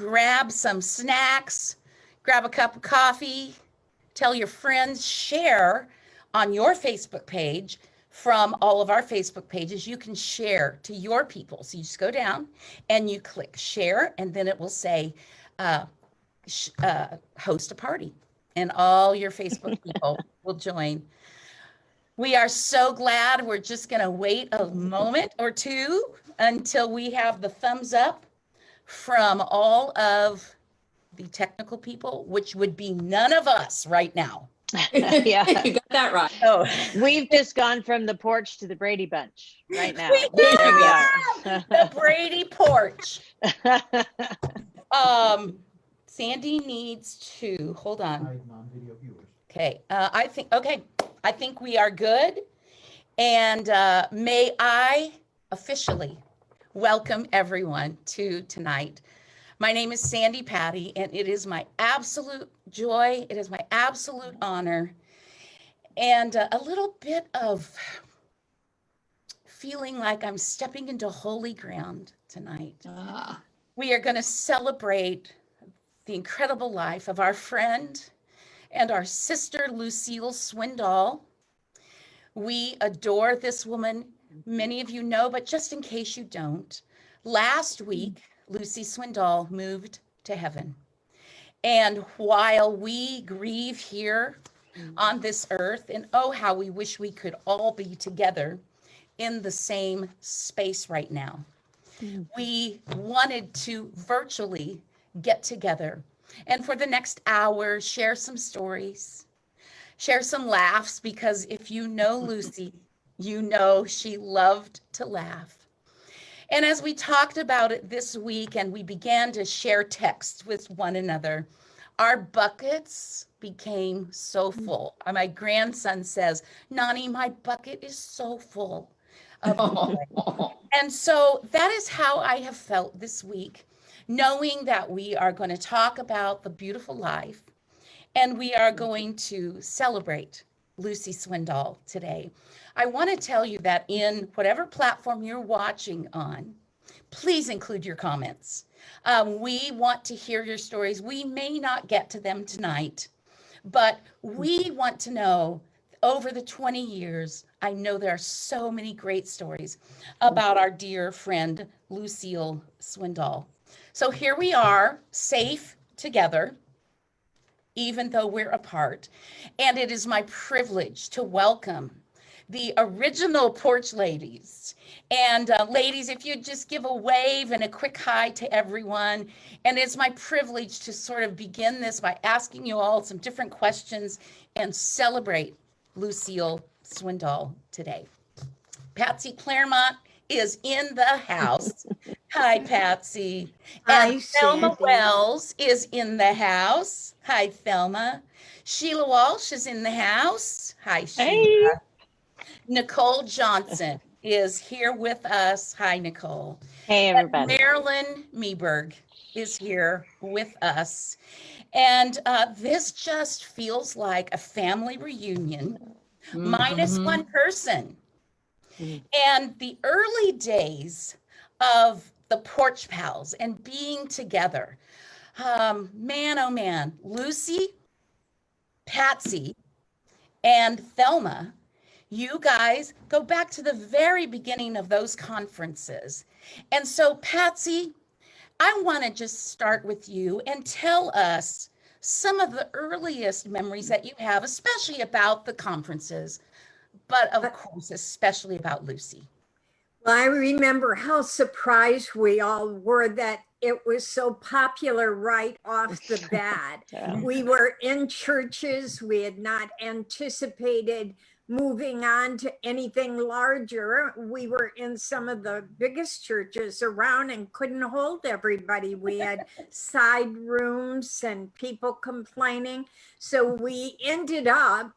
grab some snacks, grab a cup of coffee, tell your friends, share on your Facebook page. From all of our Facebook pages, you can share to your people. So you just go down and you click share, and then it will say host a party, and all your Facebook people will join. We are so glad. We're just going to wait a moment or two until we have the thumbs up from all of the technical people, which would be none of us right now. Yeah, you got that right. Oh, we've just gone from the porch to the Brady Bunch right now. There we are. The Brady porch. Sandi needs to hold on. Non-video viewers. Okay, I think we are good. And may I officially welcome everyone to tonight. My name is Sandi Patty, and it is my absolute joy. It is my absolute honor, and a little bit of feeling like I'm stepping into holy ground tonight. We are going to celebrate the incredible life of our friend and our sister, Luci Swindoll. We adore this woman. Many of you know, but just in case you don't, last week, Luci Swindoll moved to heaven. And while we grieve here on this earth, and oh, how we wish we could all be together in the same space right now, we wanted to virtually get together and for the next hour, share some stories, share some laughs, because if you know Luci, you know she loved to laugh. And as we talked about it this week and we began to share texts with one another, our buckets became so full. My grandson says, "Nani, my bucket is so full of joy." And so that is how I have felt this week, knowing that we are going to talk about the beautiful life and we are going to celebrate Luci Swindoll today. I want to tell you that in whatever platform you're watching on, please include your comments. We want to hear your stories. We may not get to them tonight, but we want to know, over the 20 years, I know there are so many great stories about our dear friend, Luci Swindoll. So here we are, safe together, even though we're apart. And it is my privilege to welcome the original porch ladies. And ladies, if you'd just give a wave and a quick hi to everyone. And it's my privilege to sort of begin this by asking you all some different questions and celebrate Luci Swindoll today. Patsy Clairmont is in the house. Hi, Patsy. Hi, And Thelma Sandi. Wells is in the house. Hi, Thelma. Sheila Walsh is in the house. Hi, Sheila. Nicole Johnson is here with us. Hi, Nicole. Hey, everybody. Marilyn Meberg is here with us. And this just feels like a family reunion, minus one person. And the early days of the Porch Pals and being together, man, oh man, Luci, Patsy, and Thelma, you guys go back to the very beginning of those conferences. And so, Patsy, I want to just start with you and tell us some of the earliest memories that you have, especially about the conferences, but of course, especially about Luci. Well, I remember how surprised we all were that it was so popular right off the bat. We were in churches. We had not anticipated moving on to anything larger. We were in some of the biggest churches around and couldn't hold everybody. We had side rooms and people complaining. So we ended up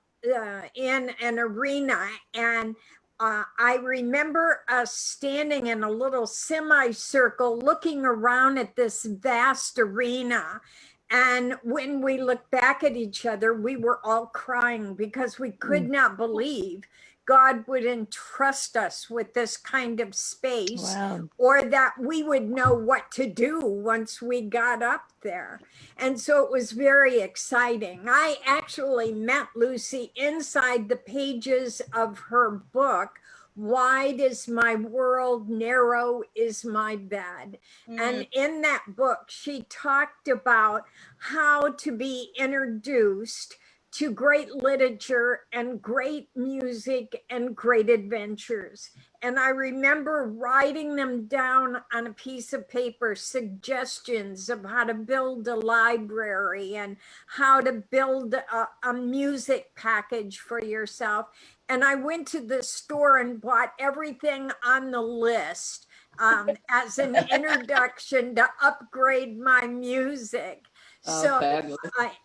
in an arena, and I remember us standing in a little semicircle looking around at this vast arena. And when we looked back at each other, we were all crying because we could not believe God would entrust us with this kind of space, Wow. or that we would know what to do once we got up there. And so it was very exciting. I actually met Lucy inside the pages of her book, Wide is My World, Narrow is My Bed. And in that book, she talked about how to be introduced to great literature and great music and great adventures. And I remember writing them down on a piece of paper, suggestions of how to build a library and how to build a music package for yourself. And I went to the store and bought everything on the list as an introduction to upgrade my music. So,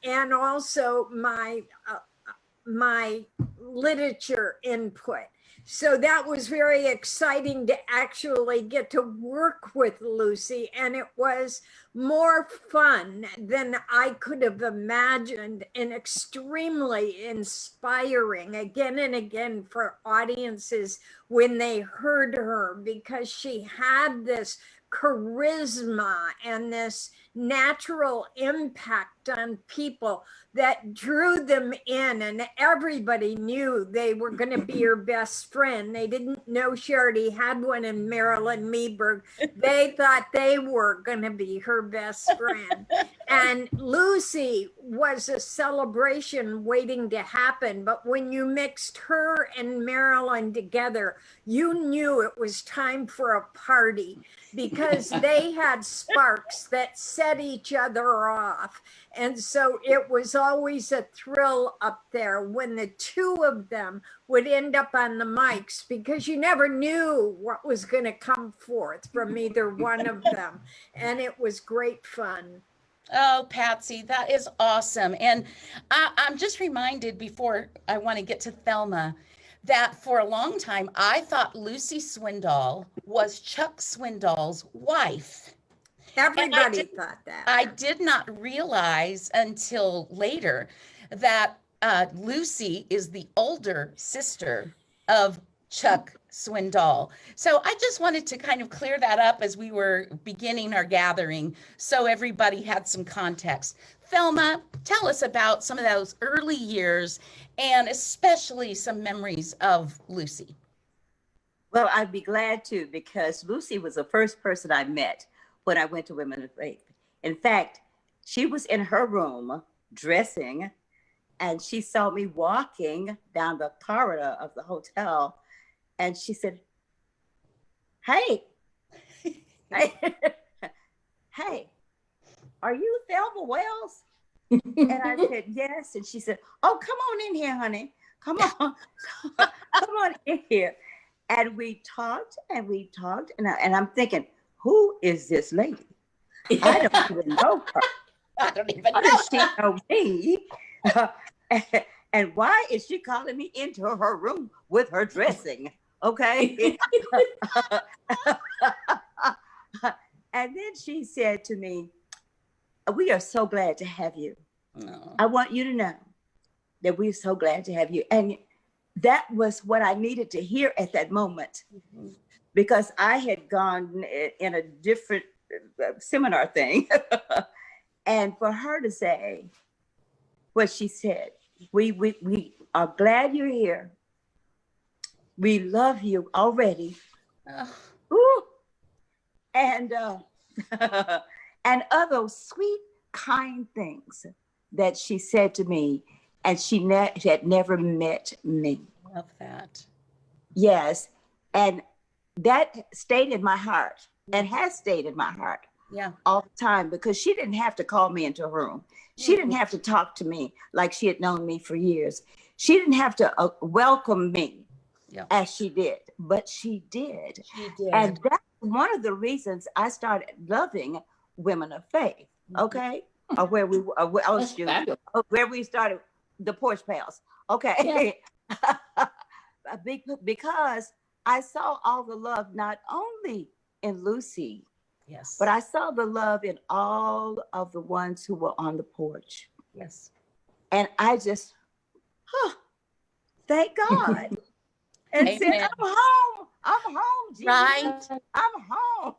and also my my literature input. So that was very exciting to actually get to work with Lucy, and it was more fun than I could have imagined, and extremely inspiring again and again for audiences when they heard her, because she had this charisma and this natural impact on people that drew them in, and everybody knew they were going to be her best friend. They didn't know she already had one in Marilyn Meberg. They thought they were going to be her best friend. And Lucy was a celebration waiting to happen. But when you mixed her and Marilyn together, you knew it was time for a party, because they had sparks that set each other off. And so it was always a thrill up there when the two of them would end up on the mics, because you never knew what was going to come forth from either one of them. And it was great fun. Oh, Patsy, that is awesome. And I'm just reminded, before I want to get to Thelma, that for a long time, I thought Luci Swindoll was Chuck Swindoll's wife. Everybody thought that. I did not realize until later that Lucy is the older sister of Chuck Swindoll. So I just wanted to kind of clear that up as we were beginning our gathering, so everybody had some context. Thelma, tell us about some of those early years, and especially some memories of Lucy. Well, I'd be glad to, because Lucy was the first person I met when I went to Women of Faith. In fact, she was in her room dressing, and she saw me walking down the corridor of the hotel, and she said, hey, hey, are you Thelma Wells? And I said, yes. And she said, oh, come on in here, honey. Come on, come on in here. And we talked, and I'm thinking, who is this lady? I don't even know her. I don't even know. How does she know me? And why is she calling me into her room with her dressing? Okay. And then she said to me, we are so glad to have you. No. I want you to know that we're so glad to have you. And that was what I needed to hear at that moment, because I had gone in a different seminar thing. And for her to say what she said, we are glad you're here. We love you already. Ooh. And and other sweet, kind things that she said to me, and she had never met me. Love that. Yes. And that stayed in my heart, and has stayed in my heart all the time, because she didn't have to call me into her room. She didn't have to talk to me like she had known me for years. She didn't have to welcome me as she did, but she did. She did. And that's one of the reasons I started loving Women of Faith, okay? Or where we started the Porch Pals, okay? Because I saw all the love, not only in Lucy, but I saw the love in all of the ones who were on the porch. Yes. And I just, thank God. and said, Amen. I'm home, Jesus. Right. I'm home.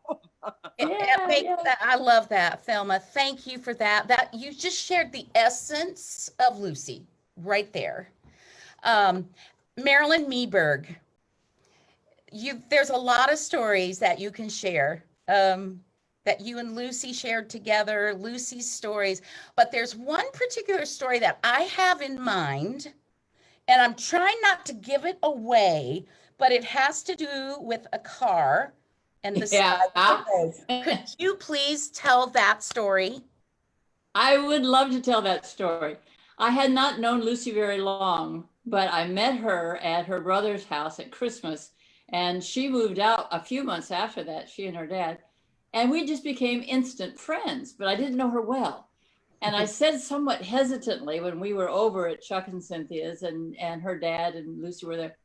I love that, Thelma. Thank you for that. That you just shared the essence of Lucy right there. Marilyn Meberg, there's a lot of stories that you can share, that you and Lucy shared together, Lucy's stories, but there's one particular story that I have in mind, and I'm trying not to give it away, but it has to do with a car and the side of the road. Could you please tell that story? I would love to tell that story. I had not known Lucy very long, but I met her at her brother's house at Christmas, and she moved out a few months after that, she and her dad, and we just became instant friends, but I didn't know her well. And I said somewhat hesitantly when we were over at Chuck and Cynthia's and her dad and Lucy were there,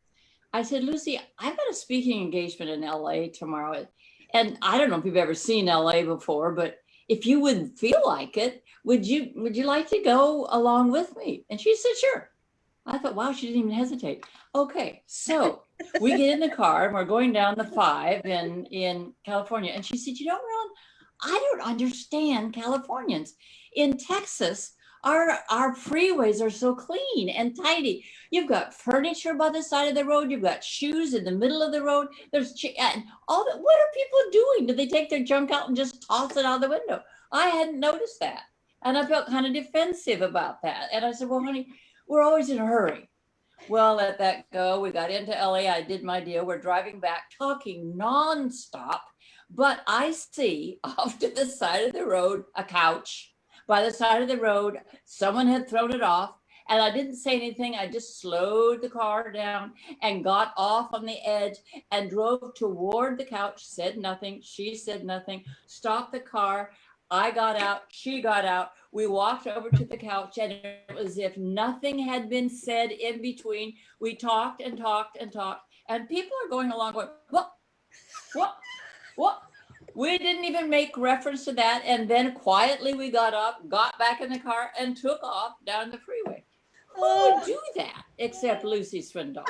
I said, Lucy, I've got a speaking engagement in LA tomorrow. And I don't know if you've ever seen LA before, but if you would feel like it, would you like to go along with me? And she said, sure. I thought, wow, she didn't even hesitate. Okay, so we get in the car and we're going down the 5 in California. And she said, you know, Marilyn, I don't understand Californians. In Texas, our freeways are so clean and tidy. You've got furniture by the side of the road. You've got shoes in the middle of the road. There's and all that. What are people doing? Do they take their junk out and just toss it out the window? I hadn't noticed that. And I felt kind of defensive about that. And I said, well, honey, we're always in a hurry. Well, let that go. We got into LA. I did my deal. We're driving back, talking nonstop. But I see off to the side of the road, a couch. By the side of the road, someone had thrown it off, and I didn't say anything. I just slowed the car down and got off on the edge and drove toward the couch, said nothing. She said nothing, stopped the car. I got out, she got out. We walked over to the couch, and it was as if nothing had been said in between. We talked and talked and talked, and people are going along going, what? We didn't even make reference to that. And then quietly we got up, got back in the car and took off down the freeway. Who would do that except Luci Swindoll?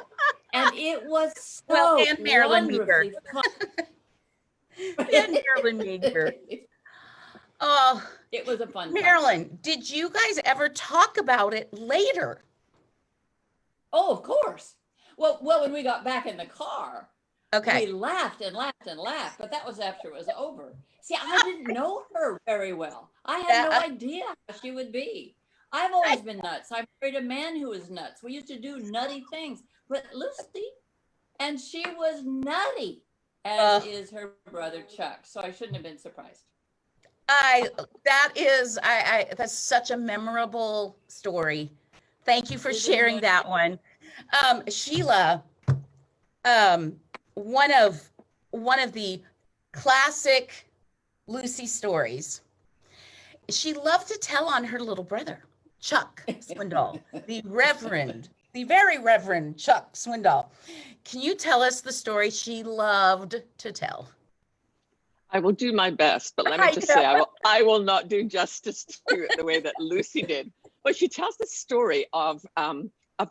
And it was so and Marilyn Meberg. And Marilyn Meberg. Oh, it was a fun Marilyn, time. did you guys ever talk about it later? Oh, of course. Well, when we got back in the car, okay, we laughed and laughed and laughed, but that was after it was over. See, I didn't know her very well. I had no idea how she would be. I've always been nuts. I married a man who was nuts. We used to do nutty things, but Lucy, and she was nutty, as is her brother Chuck. So I shouldn't have been surprised. That's such a memorable story. Thank you for sharing that one. Sheila, one of the classic Lucy stories. She loved to tell on her little brother, Chuck Swindoll, the very Reverend Chuck Swindoll. Can you tell us the story she loved to tell? I will do my best, but let me just say, I will not do justice to it the way that Lucy did. But she tells the story of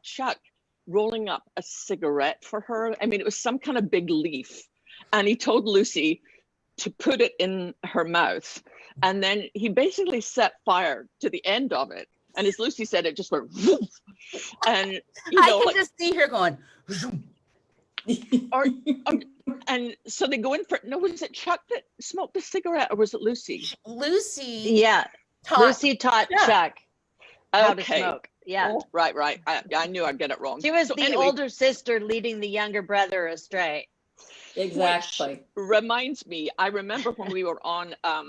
Chuck rolling up a cigarette for her. I mean, it was some kind of big leaf, and he told Lucy to put it in her mouth, and then he basically set fire to the end of it. And as Lucy said, it just went woof. And I can just see her going. And so they go in for, no, was it Chuck that smoked the cigarette, or was it Lucy? Lucy. Yeah. Lucy taught Chuck how to smoke. Yeah. Right. I knew I'd get it wrong. She was the older sister leading the younger brother astray. Exactly. Which reminds me, I remember when we were on a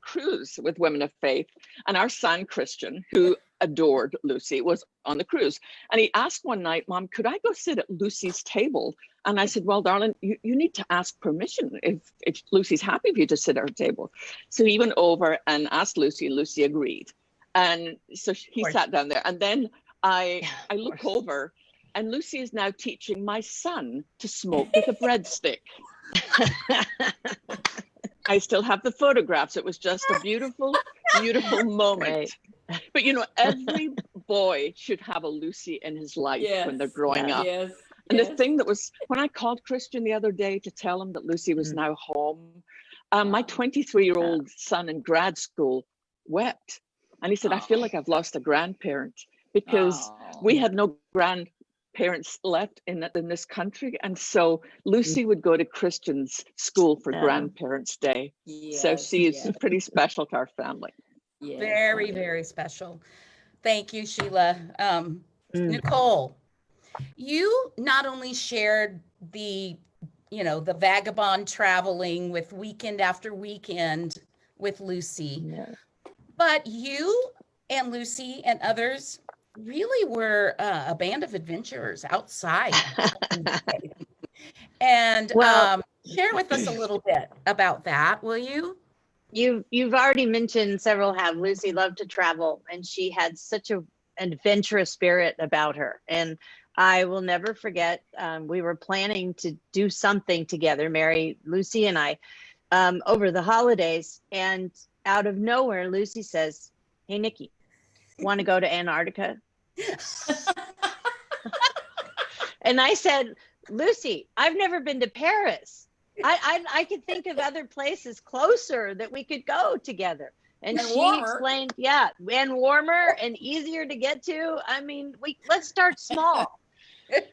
cruise with Women of Faith, and our son Christian, who adored Lucy, was on the cruise, and he asked one night, Mom, could I go sit at Lucy's table? And I said, well, darling, you need to ask permission if Lucy's happy for you to sit at her table. So he went over and asked Lucy, and Lucy agreed. And so he sat down there, and then I look over, and Lucy is now teaching my son to smoke with a breadstick. I still have the photographs. It was just a beautiful, beautiful moment. Right. But every boy should have a Lucy in his life when they're growing up. Yes. And the thing that was, when I called Christian the other day to tell him that Lucy was now home, my 23-year-old son in grad school wept. And he said, I feel like I've lost a grandparent, because we had no grandparents left in this country. And so Lucy would go to Christian's school for Grandparents' Day. So she is pretty special to our family. Very, very special. Thank you, Sheila. Nicole, you not only shared the vagabond traveling with weekend after weekend with Lucy, but you and Lucy and others really were a band of adventurers outside. And share with us a little bit about that, will you? You've already mentioned several have. Lucy loved to travel, and she had such an adventurous spirit about her. And I will never forget, we were planning to do something together, Mary, Lucy and I, over the holidays. And out of nowhere, Lucy says, hey, Nikki, want to go to Antarctica? And I said, Lucy, I've never been to Paris. I could think of other places closer that we could go together. And she explained, and warmer and easier to get to. I mean, let's start small.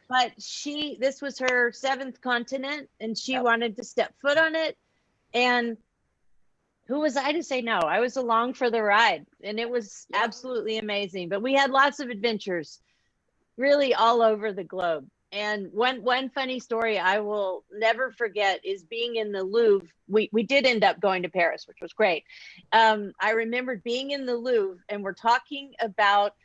But this was her 7th continent, and she wanted to step foot on it. And who was I to say no? I was along for the ride, and it was absolutely amazing. But we had lots of adventures really all over the globe. And one funny story I will never forget is being in the Louvre. We did end up going to Paris, which was great. I remembered being in the Louvre, and we're talking about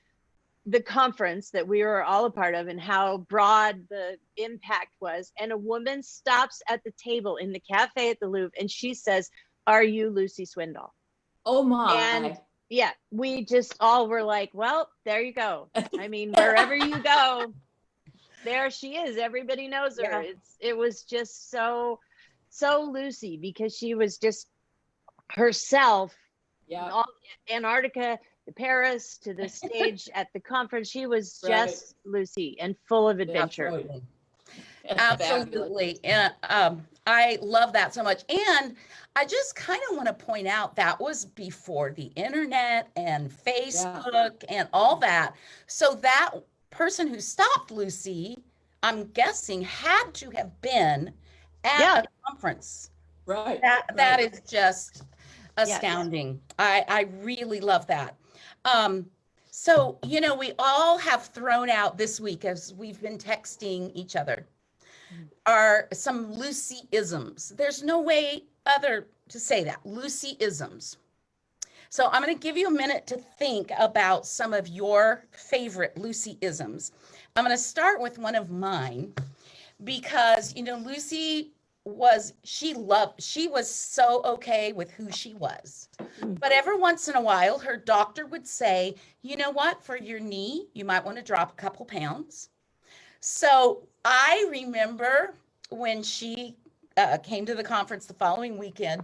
the conference that we were all a part of and how broad the impact was. And a woman stops at the table in the cafe at the Louvre, and she says, are you Luci Swindoll? Oh my. And we just all were like, well, there you go. I mean, wherever you go, there she is. Everybody knows her. It was just so Lucy, because she was just herself. All, Antarctica, to Paris, to the stage at the conference. She was just Lucy and full of adventure. Absolutely. And I love that so much. And I just kind of want to point out that was before the internet and Facebook and all that. So that person who stopped Lucy, I'm guessing, had to have been at a conference. Right. That is just astounding. I really love that. So, we all have thrown out this week, as we've been texting each other, are some Lucy-isms. There's no way other to say that. Lucy-isms. So I'm going to give you a minute to think about some of your favorite Lucy-isms. I'm going to start with one of mine, because, Lucy she was so okay with who she was. But every once in a while, her doctor would say, you know what, for your knee, you might want to drop a couple pounds. So I remember when she came to the conference the following weekend,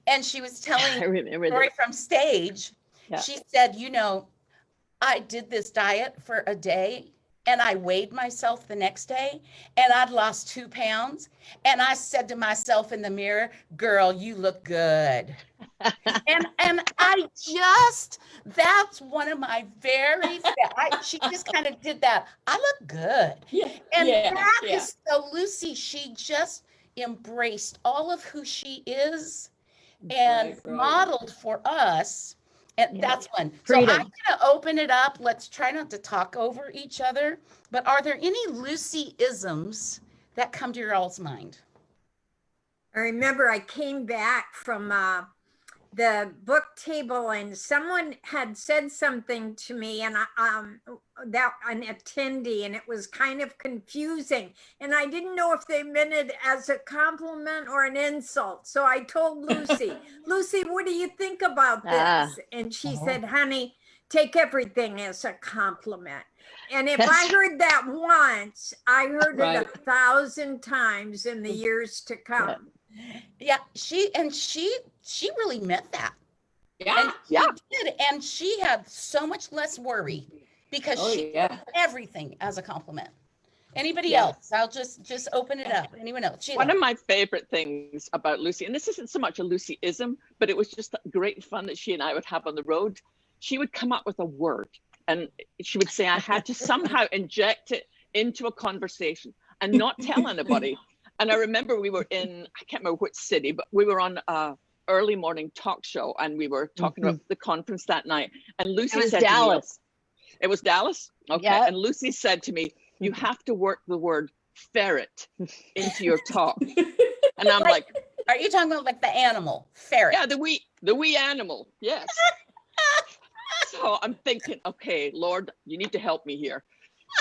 and she was telling a story from stage. She said, I did this diet for a day, and I weighed myself the next day, and I'd lost 2 pounds. And I said to myself in the mirror, girl, you look good. and that's one of my she just kind of did that. I look good. That is so Lucy. She just embraced all of who she is and modeled for us. And that's one. Freedom. So I'm going to open it up. Let's try not to talk over each other. But are there any Lucy-isms that come to your all's mind? I remember I came back from the book table, and someone had said something to me, and that an attendee, and it was kind of confusing, and I didn't know if they meant it as a compliment or an insult. So I told Lucy, Lucy, what do you think about this? And she said, honey, take everything as a compliment. And if I heard that once, I heard it 1,000 times in the years to come. Yeah, she really meant that. Yeah. And she did, and she had so much less worry, because she did everything as a compliment. Anybody Yeah. else? I'll just open it up. Anyone else? Sheila. One of my favorite things about Lucy, and this isn't so much a Lucy-ism, but it was just great fun that she and I would have on the road. She would come up with a word and she would say, I had to somehow inject it into a conversation and not tell anybody. And I remember we were in, I can't remember which city, but we were on a early morning talk show and we were talking about the conference that night. And Lucy said Dallas. to me, it was Dallas? Okay. Yeah. And Lucy said to me, you have to work the word ferret into your talk. And I'm like, are you talking about like the animal ferret? yeah, the wee animal. Yes. So I'm thinking, okay, Lord, you need to help me here.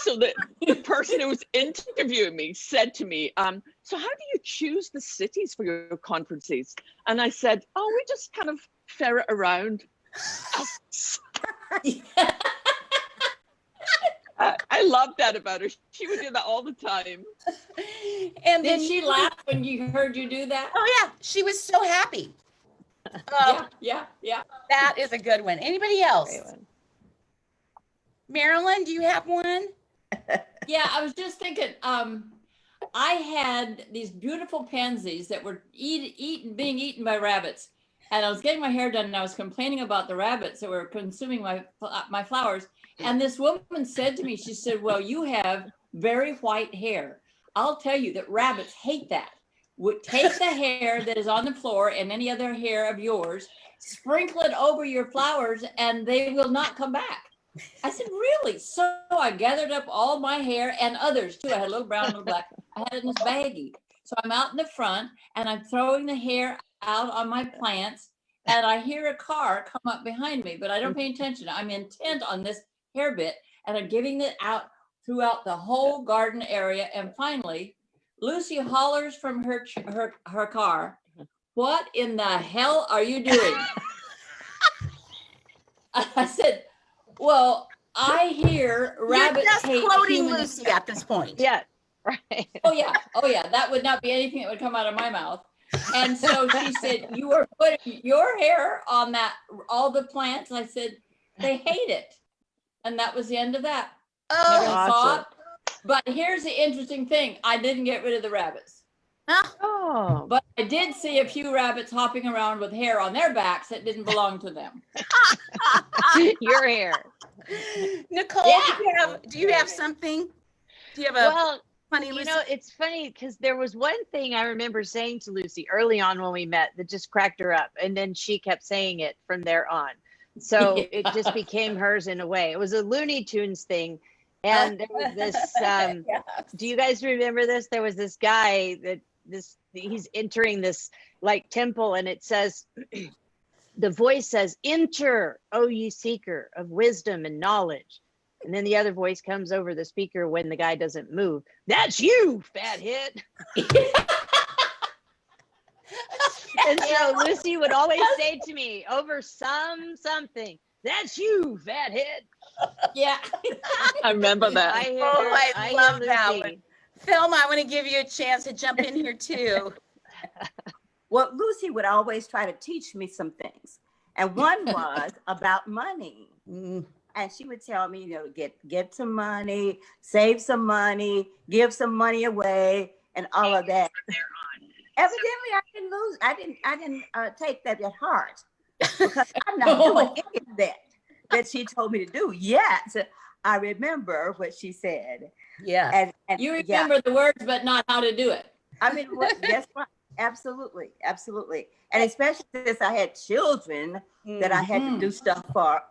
So the person who was interviewing me said to me, so how do you choose the cities for your conferences? And I said, oh, we just kind of ferret around. I love that about her. She would do that all the time. And Did she laugh when you heard you do that? Oh yeah, she was so happy. Yeah. That is a good one. Anybody else? Marilyn, do you have one? Yeah, I was just thinking, I had these beautiful pansies that were being eaten by rabbits. And I was getting my hair done and I was complaining about the rabbits that were consuming my flowers. And this woman said to me, she said, well, you have very white hair. I'll tell you that rabbits hate that. Take the hair that is on the floor and any other hair of yours, sprinkle it over your flowers and they will not come back. I said, really? So I gathered up all my hair and others too. I had a little brown, a little black. I had it in this baggie. So I'm out in the front and I'm throwing the hair out on my plants and I hear a car come up behind me, but I don't pay attention. I'm intent on this hair bit and I'm giving it out throughout the whole garden area. And finally, Lucy hollers from her car, what in the hell are you doing? I said, well, I hear rabbits You're just hate quoting human Lucy at this point. Yeah, right. Oh yeah. That would not be anything that would come out of my mouth. And so she said, you are putting your hair on all the plants. I said, they hate it. And that was the end of that. Oh, Never awesome. thought. But here's the interesting thing. I didn't get rid of the rabbits. Oh, But I did see a few rabbits hopping around with hair on their backs that didn't belong to them. your hair. Nicole, Yeah. do you have something? Do you have a Well, funny you Lucy? know, it's funny because there was one thing I remember saying to Lucy early on when we met that just cracked her up. And then she kept saying it from there on. So Yeah. it just became hers in a way. It was a Looney Tunes thing. And there was this, do you guys remember this? There was this guy he's entering this like temple and it says, the voice says, enter, O ye seeker of wisdom and knowledge. And then the other voice comes over the speaker when the guy doesn't move. That's you, fathead. And so Lucy would always say to me over something, that's you, fathead. Yeah. I remember that. I love that one. Thelma, I want to give you a chance to jump in here too. Well, Lucy would always try to teach me some things. And one was about money. And she would tell me, you know, get some money, save some money, give some money away, and all of that. Evidently, I didn't take that at heart because I'm not doing any of that she told me to do. Yes, I remember what she said. Yeah. And You remember the words, but not how to do it. I mean, that's right. Absolutely. And especially since I had children that I had to do stuff for.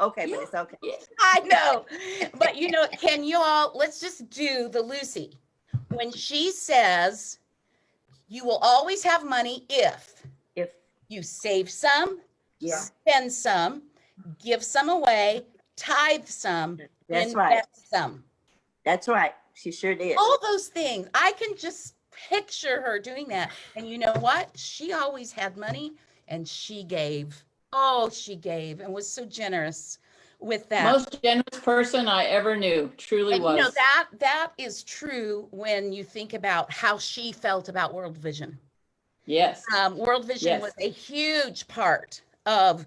Okay, but it's okay. I know. But you know, can you all, let's just do the Lucy. When she says, you will always have money if you save some, spend some, give some away, tithe some, That's right. invest some. That's right. She sure did. All those things. I can just picture her doing that. And you know what? She always had money and she gave. Oh, she gave and was so generous with that. Most generous person I ever knew, truly and was. you know, that is true when you think about how she felt about World Vision. Yes. World Vision Yes. was a huge part of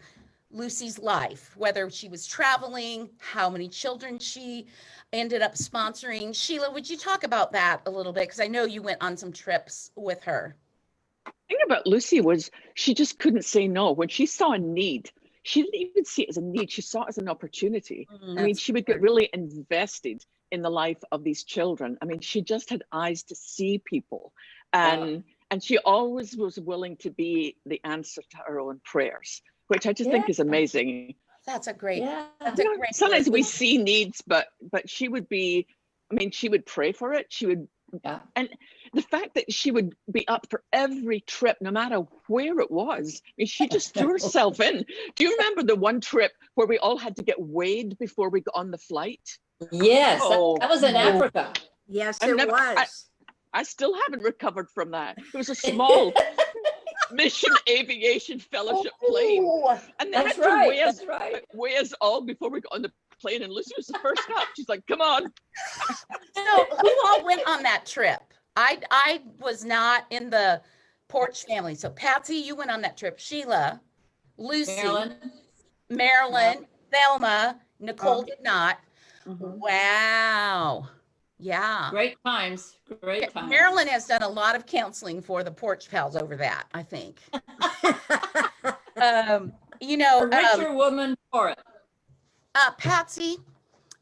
Lucy's life, whether she was traveling, how many children she ended up sponsoring. Sheila, would you talk about that a little bit? Because I know you went on some trips with her. The thing about Lucy was she just couldn't say no. When she saw a need, she didn't even see it as a need. She saw it as an opportunity. I mean, she would get really invested in the life of these children. I mean, she just had eyes to see people. And she always was willing to be the answer to her own prayers, which I just think is amazing. That's a great, sometimes we see needs, but she would be, I mean, she would pray for it. She would, and the fact that she would be up for every trip, no matter where it was, I mean, she just threw herself in. Do you remember the one trip where we all had to get weighed before we got on the flight? Yes, that was in Africa. Yes, it was. I still haven't recovered from that. It was a small Mission Aviation Fellowship plane. And they had to weigh us all before we got on the plane. And Lucy was the first up. She's like, come on. So who all went on that trip? I was not in the Porch family. So Patsy, you went on that trip. Sheila, Lucy, Marilyn, Thelma, Nicole did not. Wow. Yeah. Great times. Great times. Marilyn has done a lot of counseling for the Porch Pals over that, I think. You know, a richer woman for it. Patsy,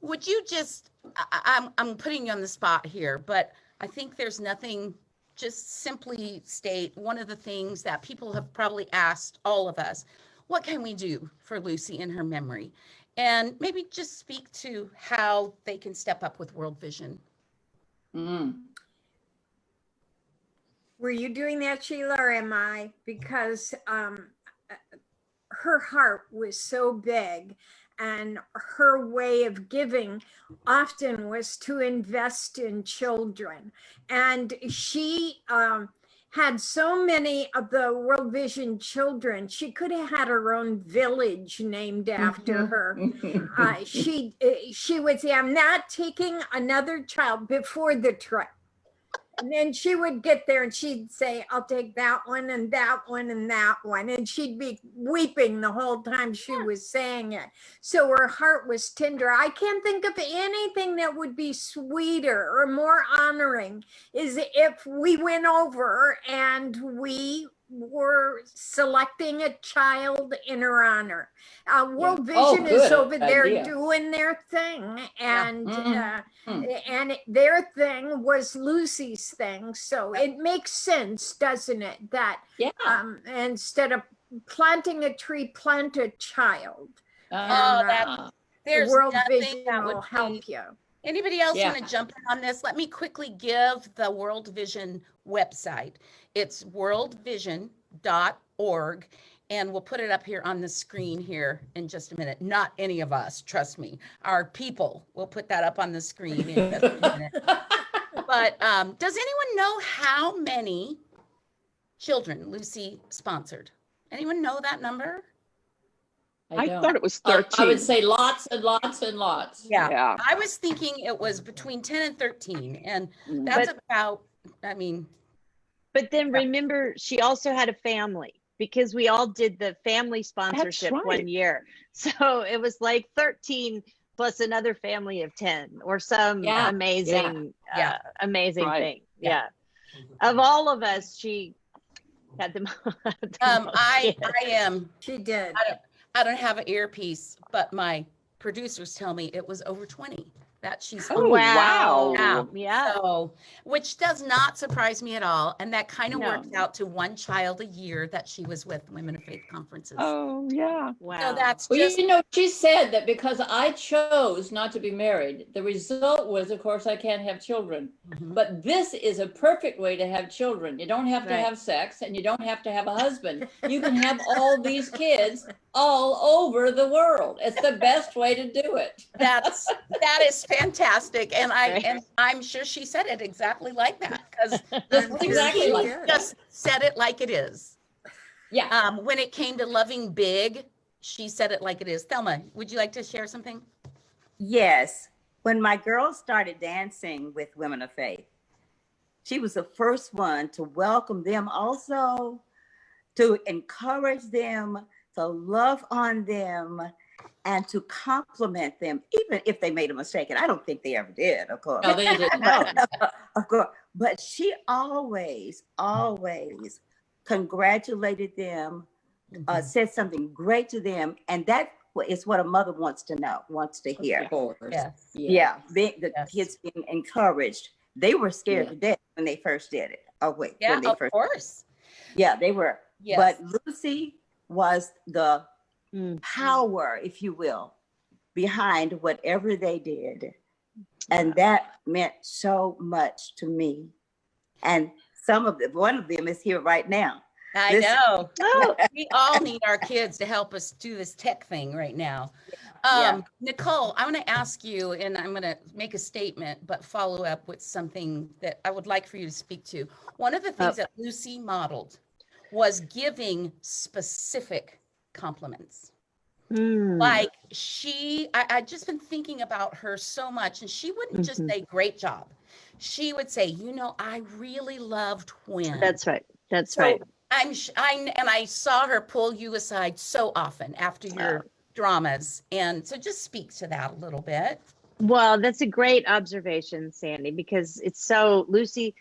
would you just, I'm putting you on the spot here, but I think there's nothing, just simply state one of the things that people have probably asked all of us, what can we do for Lucy in her memory? And maybe just speak to how they can step up with World Vision. Were you doing that, Sheila, or am I? Because her heart was so big, and her way of giving often was to invest in children. And she had so many of the World Vision children. She could have had her own village named after her. She would say, I'm not taking another child before the trip. And then she would get there and she'd say, I'll take that one and that one and that one. And she'd be weeping the whole time she was saying it. So her heart was tender. I can't think of anything that would be sweeter or more honoring is if we went over and we were selecting a child in her honor. World Vision is over there doing their thing, and and their thing was Lucy's thing. So it makes sense, doesn't it? That instead of planting a tree, plant a child. There's World Vision will help you. Anybody else want to jump in on this? Let me quickly give the World Vision website. It's worldvision.org, and we'll put it up here on the screen here in just a minute. Not any of us, trust me. Our people will put that up on the screen in just a minute. But does anyone know how many children Lucy sponsored? Anyone know that number? I thought it was 13. I would say lots and lots and lots. Yeah. I was thinking it was between 10 and 13. And that's about, I mean. But then remember, she also had a family because we all did the family sponsorship one year. So it was like 13 plus another family of 10 or some amazing, amazing thing. Yeah. Of all of us, she had the I am. She did. I don't have an earpiece, but my producers tell me it was over 20 that she's. Oh, wow. Yeah. So, which does not surprise me at all. And that kind of worked out to one child a year that she was with Women of Faith conferences. Oh, yeah. Wow. So that's just. Well, you know, she said that because I chose not to be married, the result was, of course, I can't have children. But this is a perfect way to have children. You don't have to have sex and you don't have to have a husband. You can have all these kids all over the world. It's the best way to do it. That is fantastic, and I'm sure she said it exactly like that because just said it like it is. Yeah. When it came to loving big, she said it like it is. Thelma, would you like to share something? Yes. When my girls started dancing with Women of Faith, she was the first one to welcome them, also to encourage them, So love on them and to compliment them, even if they made a mistake. And I don't think they ever did, of course. No, they didn't. Of course. But she always congratulated them, said something great to them. And that is what a mother wants to know, wants to hear. Of course. Yes. Yeah, the kids being encouraged. They were scared to death when they first did it. Oh, wait. Yeah, when they of first course. Yeah, they were. Yes. But Lucy was the power, if you will, behind whatever they did. And that meant so much to me. And one of them is here right now. I know. We all need our kids to help us do this tech thing right now. Nicole, I want to ask you, and I'm going to make a statement, but follow up with something that I would like for you to speak to. One of the things that Lucy modeled was giving specific compliments. Like I just been thinking about her so much, and she wouldn't just say, great job. She would say, I really loved when. That's right. That's right. I saw her pull you aside so often after your dramas. And so just speak to that a little bit. Well, that's a great observation, Sandi, because it's so, Lucy,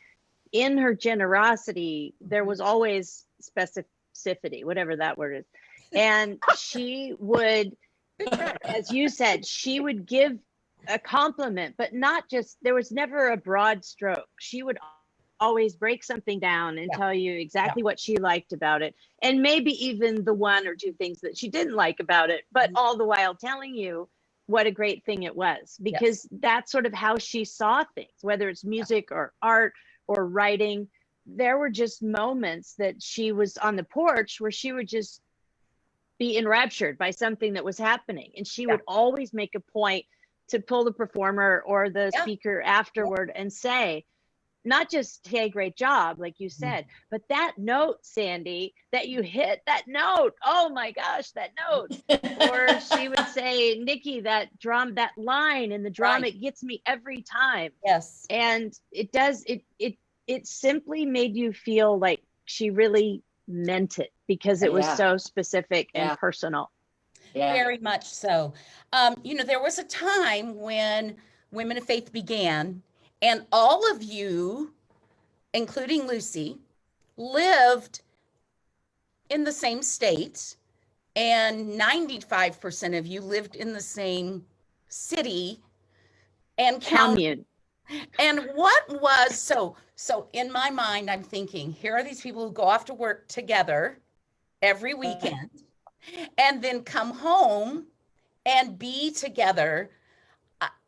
in her generosity, there was always specificity, whatever that word is. And she would, as you said, she would give a compliment, but not just, there was never a broad stroke. She would always break something down and tell you exactly what she liked about it. And maybe even the one or two things that she didn't like about it, but all the while telling you what a great thing it was, because that's sort of how she saw things, whether it's music or art or writing. There were just moments that she was on the porch where she would just be enraptured by something that was happening. And she would always make a point to pull the performer or the speaker afterward and say, not just, hey, great job, like you said, but that note, Sandi, that you hit, that note, oh my gosh, that note. Or she would say, Nikki, that line in the drum, it gets me every time. Yes. And it does, it simply made you feel like she really meant it, because it was so specific and personal. Very much so. There was a time when Women of Faith began, and all of you, including Lucy, lived in the same state, and 95% of you lived in the same city and commune. And what was, so in my mind, I'm thinking, here are these people who go off to work together every weekend and then come home and be together.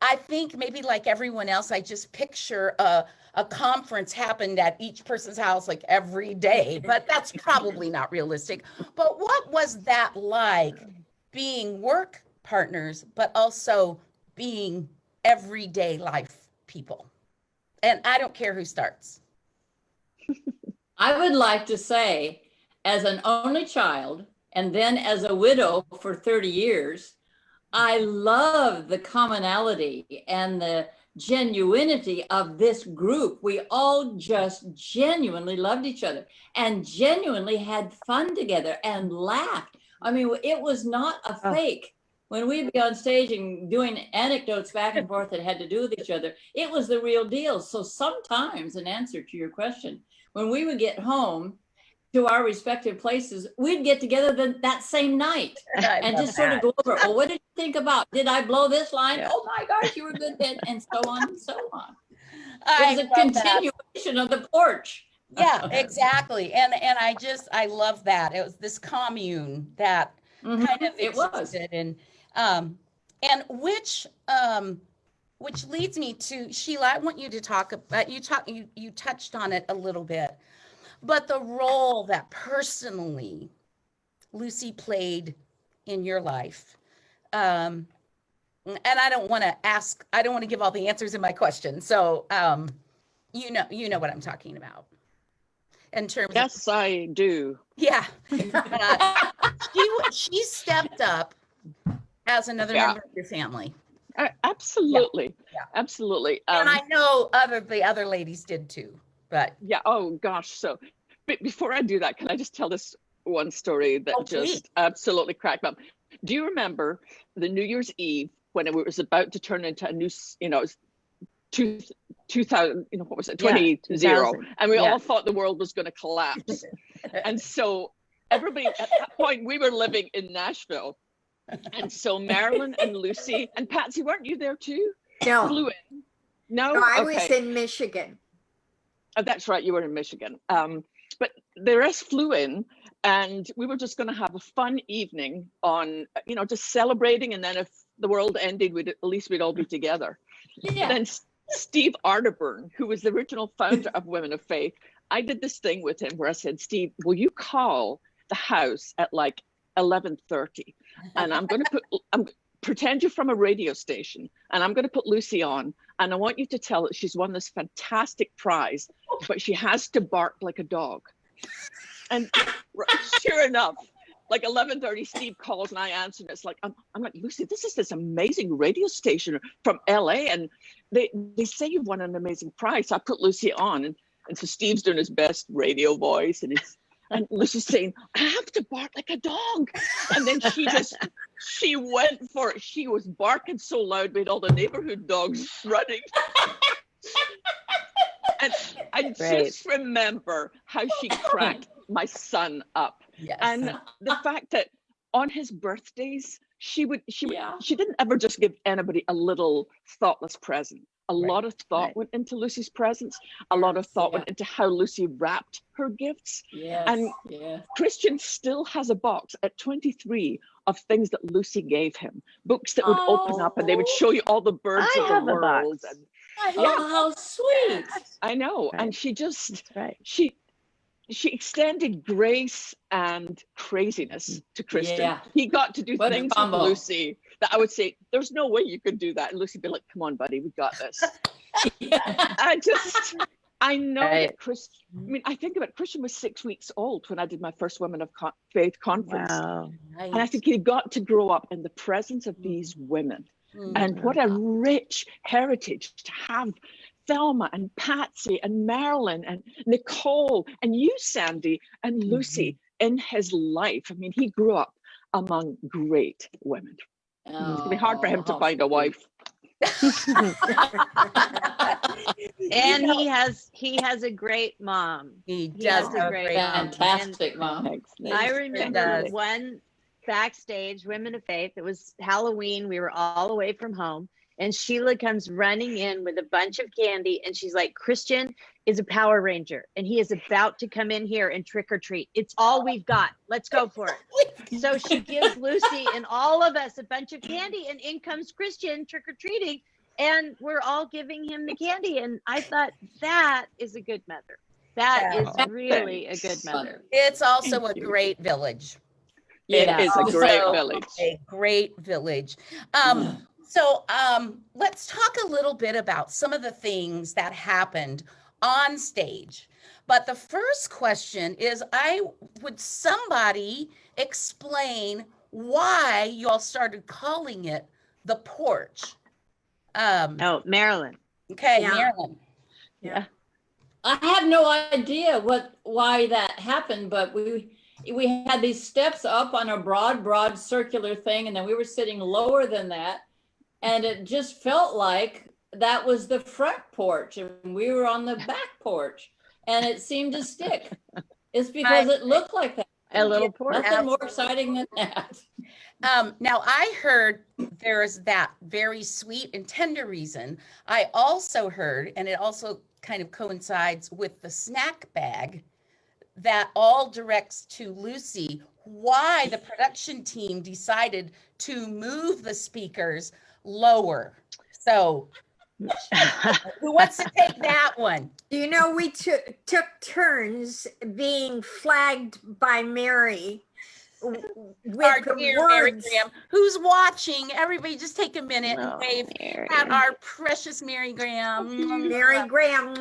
I think maybe like everyone else, I just picture a conference happened at each person's house like every day, but that's probably not realistic. But what was that like, being work partners, but also being everyday life people? And I don't care who starts. I would like to say, as an only child, and then as a widow for 30 years, I love the commonality and the genuinity of this group. We all just genuinely loved each other and genuinely had fun together and laughed. I mean, it was not a fake. When we'd be on stage and doing anecdotes back and forth that had to do with each other, it was the real deal. So sometimes, in answer to your question, when we would get home to our respective places, we'd get together that same night and just sort of go over, well, what did you think about? Did I blow this line? Yeah. Oh my gosh, you were good then, and so on and so on. It was a continuation of the porch. Yeah, exactly. And I love that. It was this commune that kind of existed. And which leads me to, Sheila, I want you to talk about, you touched on it a little bit, but the role that personally Lucy played in your life. And I don't want to give all the answers in my question. So, you know what I'm talking about in terms Yes, I do. Yeah. She stepped up as another member of your family. Absolutely. Yeah. Absolutely. And I know the other ladies did too, but. Yeah. Oh gosh. So before I do that, can I just tell this one story that just absolutely cracked me up. Do you remember the New Year's Eve when it was about to turn into a new, 2000, what was it, 20, and we all thought the world was going to collapse. And so everybody, at that point, we were living in Nashville. And so Marilyn and Lucy and Patsy, weren't you there too? No. Flew in. No, I was in Michigan. Oh, that's right, you were in Michigan. But the rest flew in, and we were just going to have a fun evening on, just celebrating. And then if the world ended, at least we'd all be together. Yeah. Then Steve Arterburn, who was the original founder of Women of Faith, I did this thing with him where I said, Steve, will you call the house at like 11:30? And I'm going to pretend you're from a radio station, and I'm going to put Lucy on, and I want you to tell her she's won this fantastic prize, but she has to bark like a dog. And sure enough, like 11:30, Steve calls and I answer, and it's like, I'm like, Lucy, this is this amazing radio station from LA, and they say you've won an amazing prize. So I put Lucy on, and so Steve's doing his best radio voice, and Lucy's saying, I have to bark like a dog. And then she went for it. She was barking so loud, made all the neighborhood dogs running. And I just remember how she cracked my son up. Yes. And the fact that on his birthdays, she didn't ever just give anybody a little thoughtless present. A lot of thought went into Lucy's presents. A lot of thought went into how Lucy wrapped her gifts. Yes. And Christian still has a box at 23 of things that Lucy gave him. Books that would open up and they would show you all the birds of the world. And, how sweet. I know. Right. And she just, she extended grace and craziness to Christian. Yeah. He got to do things with Lucy that I would say, there's no way you could do that. And Lucy'd be like, come on, buddy, we got this. I know that Christian, I think about Christian was 6 weeks old when I did my first Women of Faith conference. Wow. And I think he got to grow up in the presence of these women. And what a rich heritage to have Thelma and Patsy and Marilyn and Nicole and you, Sandi, and Lucy in his life. I mean, he grew up among great women. It's going to be hard for him to find a wife. And he has a great mom. He does have a great fantastic mom. I remember one backstage, Women of Faith. It was Halloween. We were all away from home. And Sheila comes running in with a bunch of candy. And she's like, Christian is a Power Ranger. And he is about to come in here and trick or treat. It's all we've got. Let's go for it. So she gives Lucy and all of us a bunch of candy. And in comes Christian trick or treating. And we're all giving him the candy. And I thought, that is a good mother. That is really a good mother. It's also a great village. It is a great village. A great village. So let's talk a little bit about some of the things that happened on stage. But the first question is, would somebody explain why y'all started calling it the porch? Marilyn. Okay, Marilyn. Yeah. I have no idea why that happened, but we had these steps up on a broad circular thing, and then we were sitting lower than that. And it just felt like that was the front porch and we were on the back porch, and it seemed to stick. It's because it looked like that. A little porch. Nothing more exciting than that. Now I heard there's that very sweet and tender reason. I also heard, and it also kind of coincides with the snack bag, that all directs to Lucy, why the production team decided to move the speakers lower. So who wants to take that one? You know, we took turns being flagged by Mary with our the dear Mary words. Graham, who's watching. Everybody just take a minute and wave Mary. at our precious Mary Graham. Mary Graham.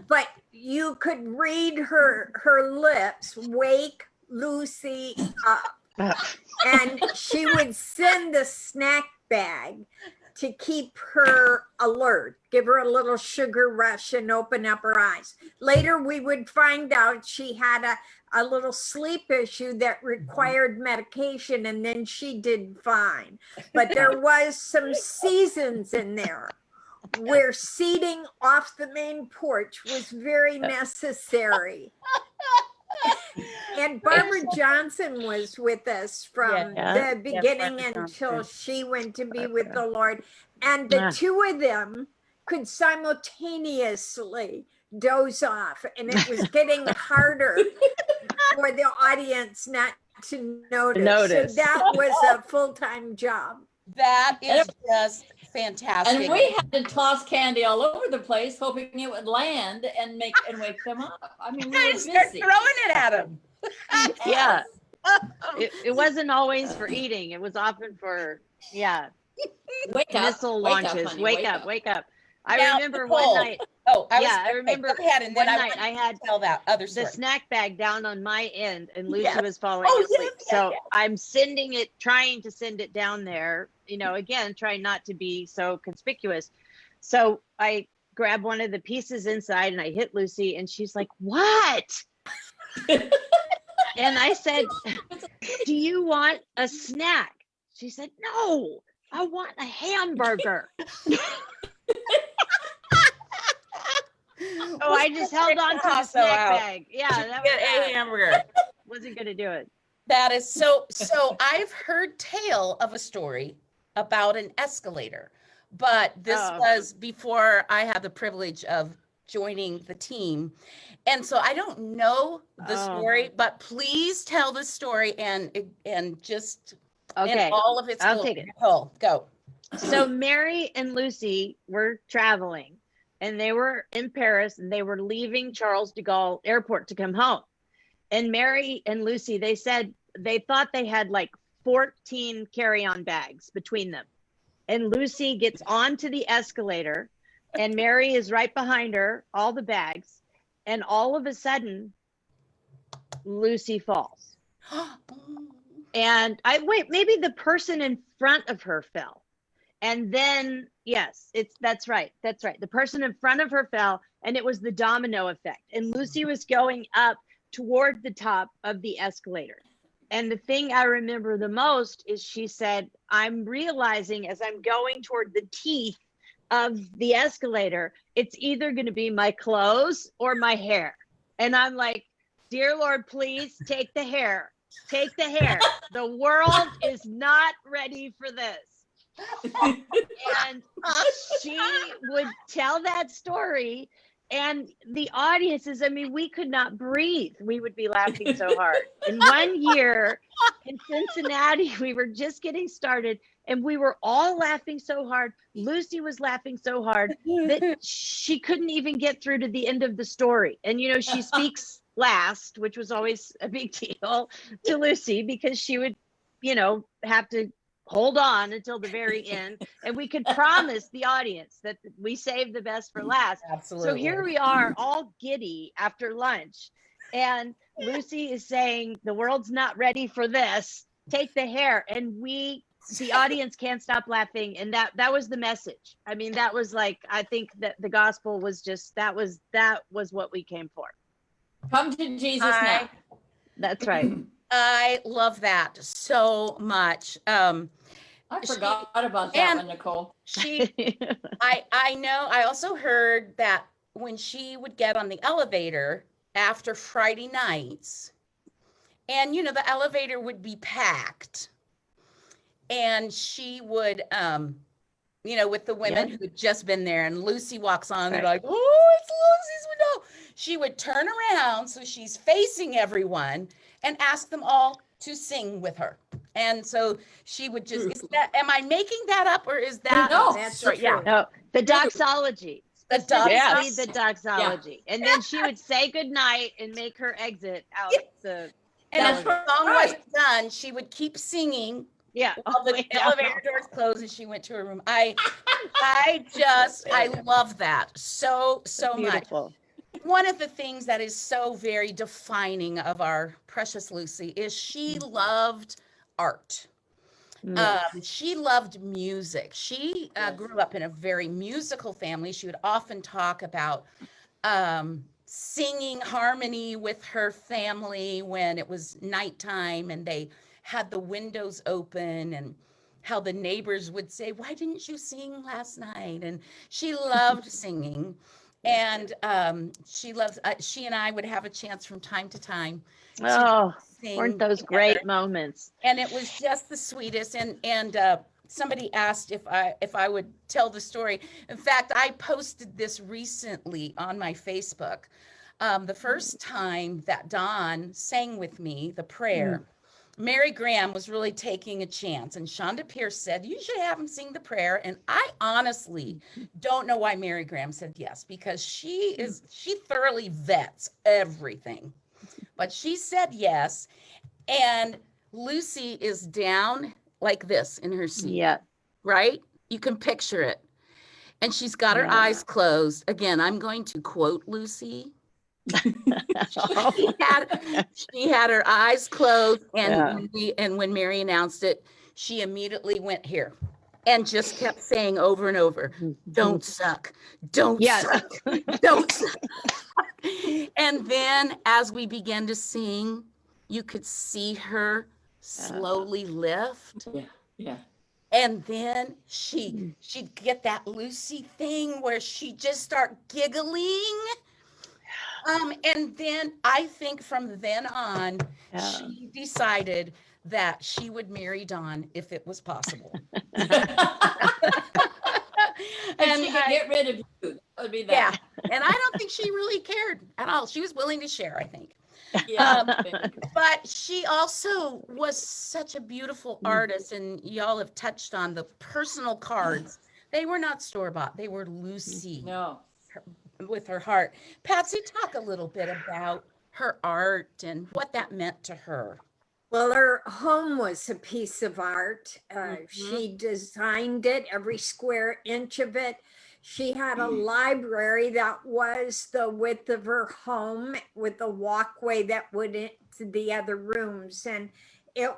But you could read her lips, wake Lucy up. And she would send the snack bag to keep her alert, give her a little sugar rush and open up her eyes. Later, we would find out she had a little sleep issue that required medication, and then she did fine. But there was some seasons in there where seating off the main porch was very necessary. And Barbara Johnson was with us from the beginning until she went to be with the Lord. And the two of them could simultaneously doze off. And it was getting harder for the audience not to notice. So that was a full-time job. That is just fantastic. And we had to toss candy all over the place, hoping it would land and wake them up. I mean, we were busy. Start throwing it at them. Yeah. It wasn't always for eating. It was often for, missile launches. Wake up. I remember one night. I remember one night I had tell that other story. The snack bag down on my end, and Lucy was falling asleep. So I'm trying to send it down there, again, trying not to be so conspicuous. So I grab one of the pieces inside and I hit Lucy, and she's like, "What?" And I said, "Do you want a snack?" She said, "No, I want a hamburger." Oh, I just held on to the snack bag. Yeah, that was a hamburger. Wasn't going to do it. That is so I've heard tale of a story about an escalator, but this was before I had the privilege of joining the team. And so I don't know the story, but please tell the story and just in all of its I'll take it. Nicole, go. So Mary and Lucy were traveling, and they were in Paris, and they were leaving Charles de Gaulle Airport to come home. And Mary and Lucy, they said they thought they had like 14 carry-on bags between them. And Lucy gets onto the escalator, and Mary is right behind her, all the bags. And all of a sudden, Lucy falls. And maybe the person in front of her fell. And then, that's right. The person in front of her fell, and it was the domino effect. And Lucy was going up toward the top of the escalator. And the thing I remember the most is she said, "I'm realizing as I'm going toward the teeth of the escalator, it's either going to be my clothes or my hair." And I'm like, "Dear Lord, please take the hair. Take the hair. The world is not ready for this." And she would tell that story, and the audiences, we could not breathe. We would be laughing so hard. And one year in Cincinnati, we were just getting started, and we were all laughing so hard. Lucy was laughing so hard that she couldn't even get through to the end of the story. And, she speaks last, which was always a big deal to Lucy, because she would, have to hold on until the very end. And we could promise the audience that we saved the best for last. Absolutely. So here we are, all giddy after lunch. And Lucy is saying, "The world's not ready for this. Take the hair." And the audience can't stop laughing. And that was the message. That was like, I think that the gospel was just, that was what we came for. Come to Jesus now. That's right. I love that so much. I forgot about that one, Nicole. I know. I also heard that when she would get on the elevator after Friday nights, and the elevator would be packed, and she would, with the women who had just been there, and Lucy walks on, they're like, "Oh, it's Lucy Swindoll." She would turn around so she's facing everyone and ask them all to sing with her. And so she would just, am I making that up, or is that? No, that's right? true. No, the doxology. Yes. The doxology. And then she would say goodnight and make her exit out the And as the song wasn't done, she would keep singing. Yeah. While the elevator doors closed and she went to her room. I love that so beautiful. much. One of the things that is so very defining of our precious Lucy is she loved art. She loved music. She grew up in a very musical family. She would often talk about singing harmony with her family when it was nighttime and they had the windows open, and how the neighbors would say, "Why didn't you sing last night?" And she loved singing. And she and I would have a chance from time to time to sing weren't those together. great moments? And it was just the sweetest. And somebody asked if I would tell the story. In fact, I posted this recently on my Facebook. The first time that Dawn sang with me the prayer, Mary Graham was really taking a chance, and Shonda Pierce said, "You should have him sing the prayer." And I honestly don't know why Mary Graham said yes, because she thoroughly vets everything. But she said yes, and Lucy is down like this in her seat. Yeah. Right? You can picture it. And she's got her eyes closed. Again, I'm going to quote Lucy. She had her eyes closed, and when Mary announced it, she immediately went here and just kept saying over and over, "Don't suck, don't suck, don't suck." And then as we began to sing, you could see her slowly lift. Yeah. And then she'd get that Lucy thing where she'd just start giggling. And then I think from then on, she decided that she would marry Dawn if it was possible. And she could get rid of you. That would be that. Yeah. And I don't think she really cared at all. She was willing to share, I think. Yeah. But she also was such a beautiful artist, and y'all have touched on the personal cards. They were not store-bought. They were Lucy. No. With her heart. Patsy, talk a little bit about her art and what that meant to her. Well, her home was a piece of art. She designed it, every square inch of it. She had a library that was the width of her home with a walkway that went into the other rooms. And it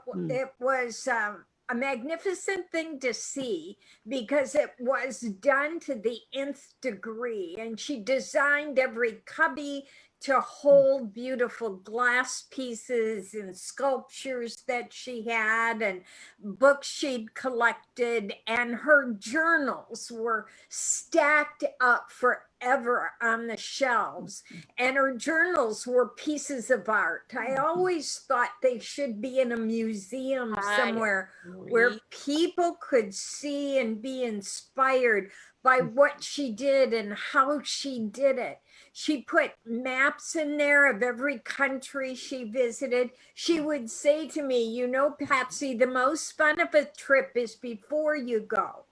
was a magnificent thing to see, because it was done to the nth degree. And she designed every cubby to hold beautiful glass pieces and sculptures that she had, and books she'd collected, and her journals were stacked up forever on the shelves, and her journals were pieces of art. I always thought they should be in a museum somewhere where people could see and be inspired by what she did and how she did it. She put maps in there of every country she visited. She would say to me, "You know, Patsy, the most fun of a trip is before you go."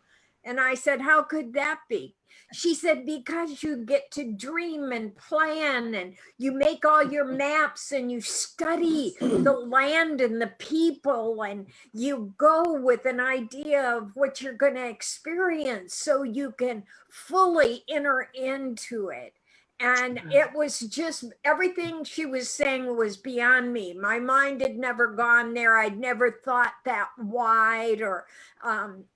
And I said, "How could that be?" She said, "Because you get to dream and plan, and you make all your maps, and you study the land and the people, and you go with an idea of what you're going to experience so you can fully enter into it." And it was just, everything she was saying was beyond me. My mind had never gone there. I'd never thought that wide or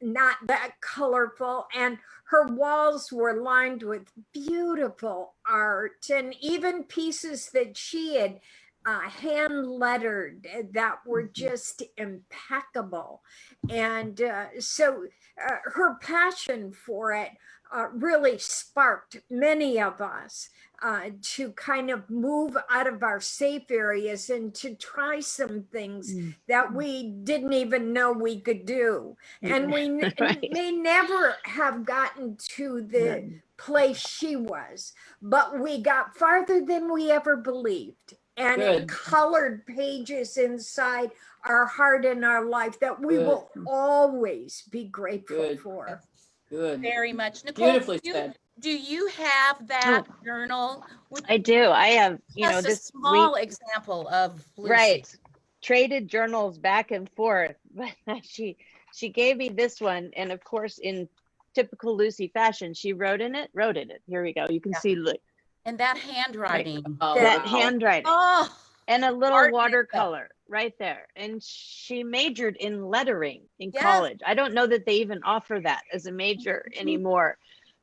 not that colorful. And her walls were lined with beautiful art, and even pieces that she had hand lettered that were just impeccable. And so her passion for it really sparked many of us to kind of move out of our safe areas and to try some things that we didn't even know we could do. And we may never have gotten to the place she was, but we got farther than we ever believed. And it colored pages inside our heart and our life that we will always be grateful for. Good. Very much. Nicole, Beautifully said. Do you have that journal? I do. I have, Just a small example of Lucy. Right. Traded journals back and forth. But she gave me this one, and of course, in typical Lucy fashion, she wrote in it. Here we go. You can see, look. And that handwriting. That handwriting. Oh, and a little watercolor. right there. And she majored in lettering in Yes. college. I don't know that they even offer that as a major anymore.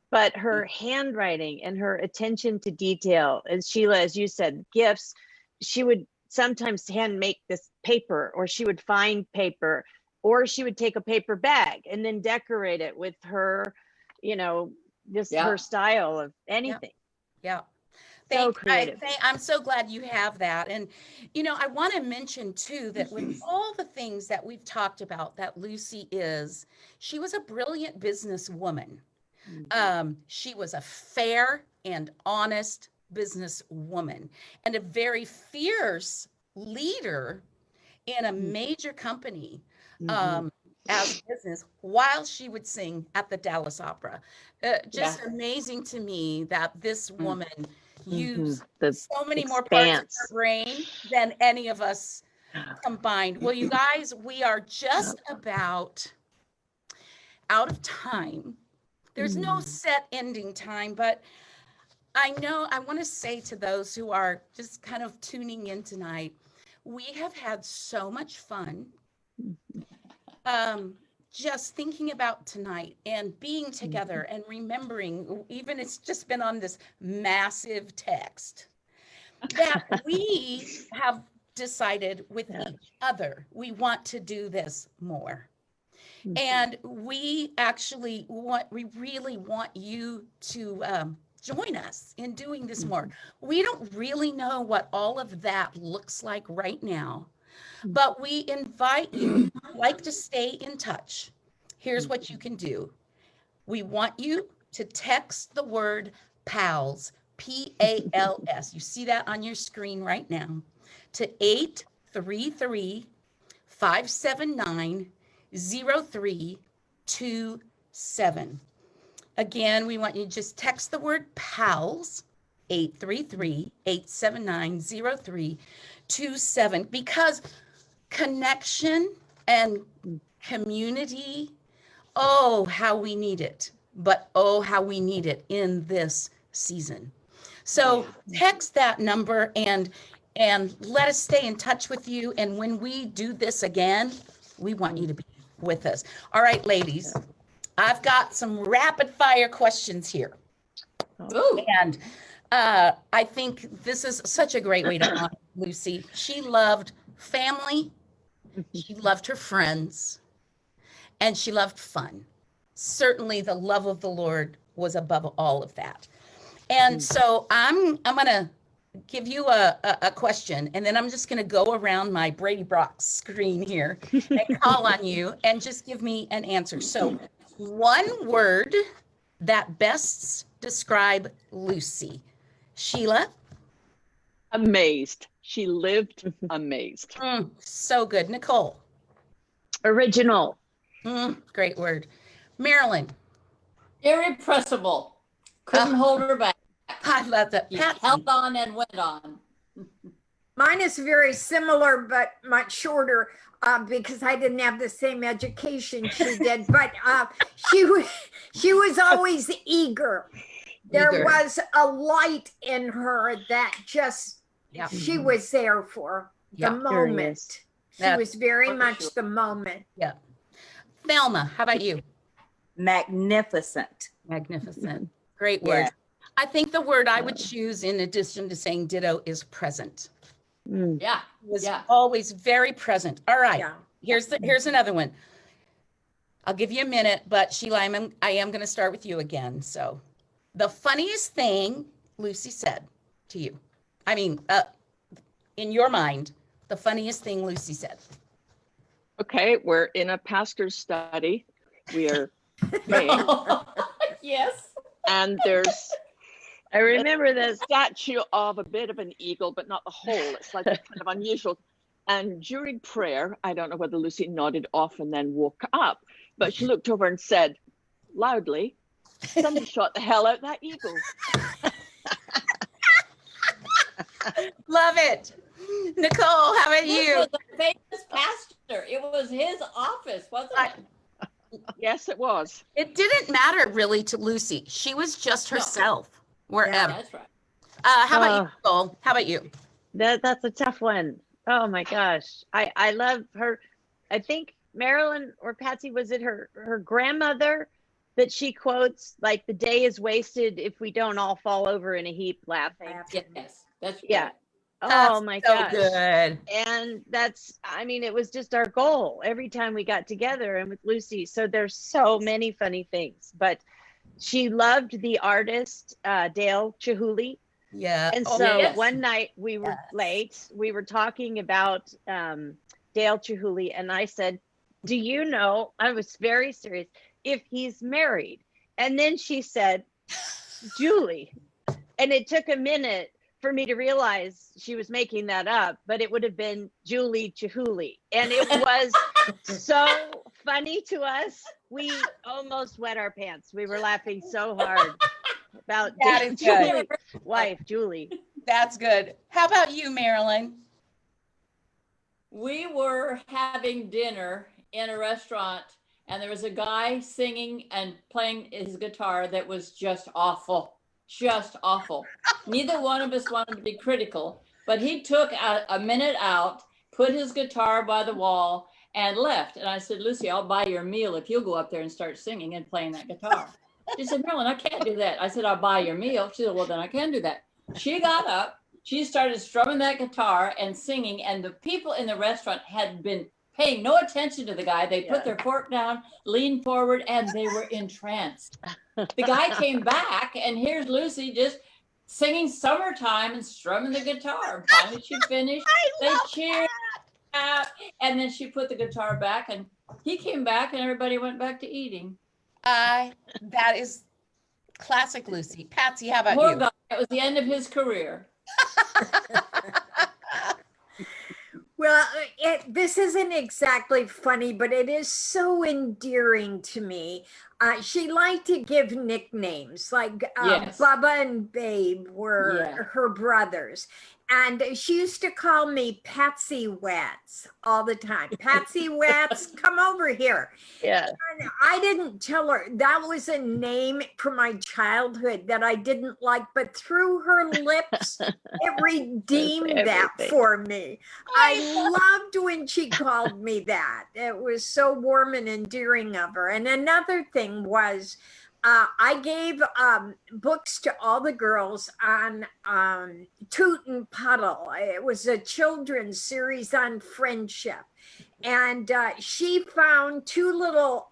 But her handwriting and her attention to detail, and Sheila, as you said, gifts, she would sometimes hand make this paper, or she would find paper, or she would take a paper bag and then decorate it with her, just her style of anything. Yeah. So creative. I'm so glad you have that. And, I want to mention too, that with all the things that we've talked about that Lucy is, she was a brilliant businesswoman. She was a fair and honest businesswoman and a very fierce leader in a major company as business, while she would sing at the Dallas Opera. Just amazing to me that this woman used so many more parts of her brain than any of us combined. Well, you guys, we are just about out of time. There's no set ending time, but I want to say to those who are just kind of tuning in tonight, we have had so much fun just thinking about tonight and being together and remembering, even it's just been on this massive text, that we have decided with each other, we want to do this more. And we really want you to join us in doing this more. We don't really know what all of that looks like right now, but we invite you, like to stay in touch. Here's what you can do. We want you to text the word PALS, PALS. You see that on your screen right now, to 833-579-0327. Again, we want you to just text the word PALS, 833-879-0327, because connection and community, oh, how we need it. But oh, how we need it in this season. So text that number and let us stay in touch with you. And when we do this again, we want you to be with us. All right, ladies, I've got some rapid fire questions here. Ooh. And I think this is such a great way to honor Lucy. She loved family, she loved her friends, and she loved fun. Certainly the love of the Lord was above all of that. And so I'm going to give you a question, and then I'm just going to go around my Brady Brock screen here and call on you and just give me an answer. So one word that best describe Lucy. Sheila? Amazed. She lived amazed. So good. Nicole? Original. Great word. Marilyn? Irrepressible. Couldn't hold her back. I love that. She Patsy? held on and went on. Mine is very similar, but much shorter because I didn't have the same education she did. But she was always eager. There was a light in her that just, she was there for the moment. She was very much the moment. Yeah. Thelma, how about you? Magnificent. Magnificent. Great word. Yeah. I think the word I would choose in addition to saying ditto is present. Yeah. Was always very present. All right. Yeah. Here's another one. I'll give you a minute, but Sheila, I am going to start with you again. So the funniest thing Lucy said to you, I mean, in your mind, the funniest thing Lucy said. Okay, we're in a pastor's study. We are praying. Yes. And there's I remember this. statue of a bit of an eagle, but not the whole. It's like kind of unusual. And during prayer, I don't know whether Lucy nodded off and then woke up, but she looked over and said loudly, "Somebody shot the hell out of that eagle." Love it. Nicole, how about This you? was a famous pastor. It was his office, wasn't it? Yes, it was. It didn't matter really to Lucy. She was just herself wherever. That's right. How about you, Nicole? How about you? That's a tough one. Oh my gosh. I love her. I think Marilyn or Patsy, was it her grandmother that she quotes, like, the day is wasted if we don't all fall over in a heap laughing. Yes, that's Yeah. right. Oh my so gosh. good. And that's, I mean, it was just our goal every time we got together and with Lucy. So there's so many funny things, but she loved the artist, Dale Chihuly. Yeah. And Oh, so yes. one night we were late, we were talking about Dale Chihuly, and I said, do you know, I was very serious, if he's married? And then she said, Julie. And it took a minute for me to realize she was making that up, but it would have been Julie Chihuly. And it was so funny to us. We almost wet our pants. We were laughing so hard about That is good. wife, Julie. That's good. How about you, Marilyn? We were having dinner in a restaurant, and there was a guy singing and playing his guitar that was just awful. Just awful. Neither one of us wanted to be critical, but he took a minute out, put his guitar by the wall, and left. And I said, Lucy, I'll buy your meal if you'll go up there and start singing and playing that guitar. She said, Marilyn, I can't do that. I said, I'll buy your meal. She said, well, then I can do that. She got up, she started strumming that guitar and singing, and the people in the restaurant had been paying no attention to the guy. They put their fork down, leaned forward, and they were entranced. The guy came back, and here's Lucy just singing Summertime and strumming the guitar. Finally, she finished. They cheered, and then she put the guitar back, and he came back, and everybody went back to eating. That is classic Lucy. Patsy, how about Poor you? guy. It was the end of his career. Well, this isn't exactly funny, but it is so endearing to me. She liked to give nicknames, like Yes. Bubba and Babe were her brothers. And she used to call me Patsy Wets all the time. Patsy Wets, come over here. Yeah. And I didn't tell her that was a name from my childhood that I didn't like, but through her lips, it redeemed that for me. I loved when she called me that. It was so warm and endearing of her. And another thing was, I gave books to all the girls on Toot and Puddle. It was a children's series on friendship. And she found two little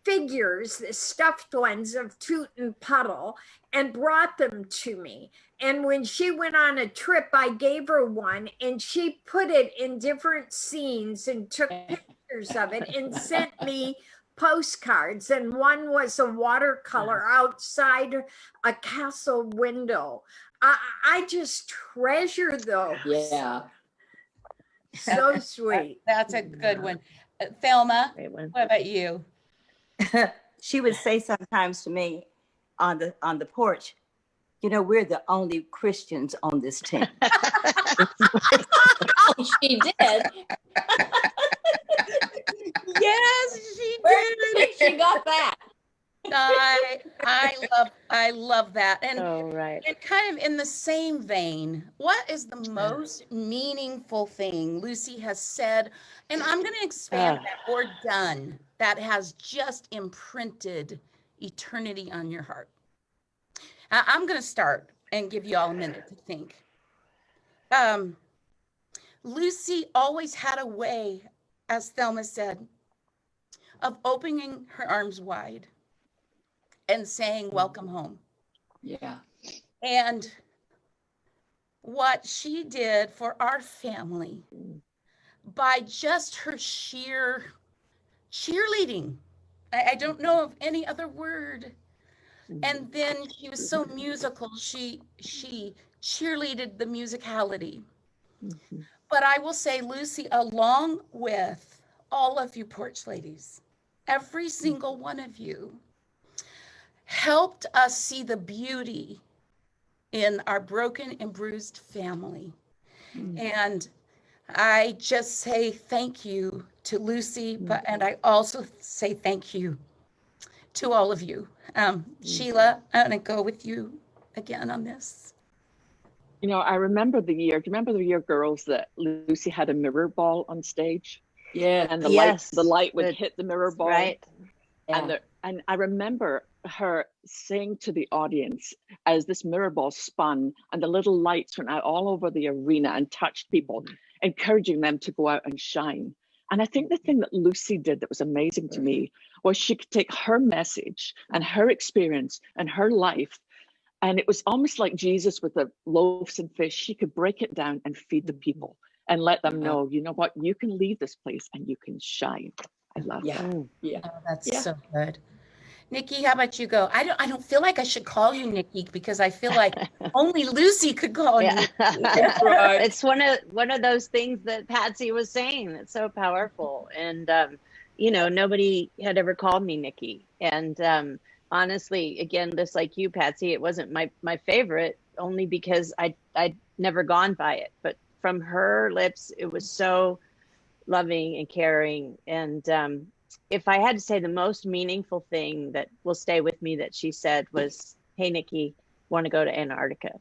figures, stuffed ones of Toot and Puddle, and brought them to me. And when she went on a trip, I gave her one, and she put it in different scenes and took pictures of it and sent me postcards. And one was a watercolor outside a castle window. I just treasure those. Yeah. So sweet. That's a good one. Thelma, Great one. what about you? She would say sometimes to me on the porch, you know, we're the only Christians on this team. She did. Yes, she Where do you did. think she got that? I love that. And, Right. and kind of in the same vein, what is the most meaningful thing Lucy has said? And I'm going to expand that, or done, that has just imprinted eternity on your heart. I'm going to start and give you all a minute to think. Lucy always had a way, as Thelma said, of opening her arms wide and saying, welcome home. Yeah. And what she did for our family by just her sheer cheerleading. I don't know of any other word. And then she was so musical. She cheerleaded the musicality. But I will say, Lucy, along with all of you porch ladies, every single one of you, helped us see the beauty in our broken and bruised family. And I just say thank you to Lucy, and I also say thank you to all of you. Sheila, I'm going to go with you again on this. You know, I remember the year. Do you remember the year, girls, that Lucy had a mirror ball on stage? Yeah. And the Yes, light would hit the mirror ball. right. And I remember her saying to the audience as this mirror ball spun and the little lights went out all over the arena and touched people, encouraging them to go out and shine. And I think the thing that Lucy did that was amazing to me was she could take her message and her experience and her life, and it was almost like Jesus with the loaves and fish. She could break it down and feed the people and let them know, you know what, you can leave this place and you can shine. I love that. Yeah. Oh, that's so good. Nikki, how about you go? I don't feel like I should call you Nikki because I feel like only Lucy could call you. That's right. It's one of those things that Patsy was saying that's so powerful. And you know, nobody had ever called me Nikki. And honestly, again, just like you, Patsy, it wasn't my favorite, only because I'd never gone by it. But from her lips, it was so loving and caring. And if I had to say the most meaningful thing that will stay with me that she said was, "Hey, Nikki, want to go to Antarctica?"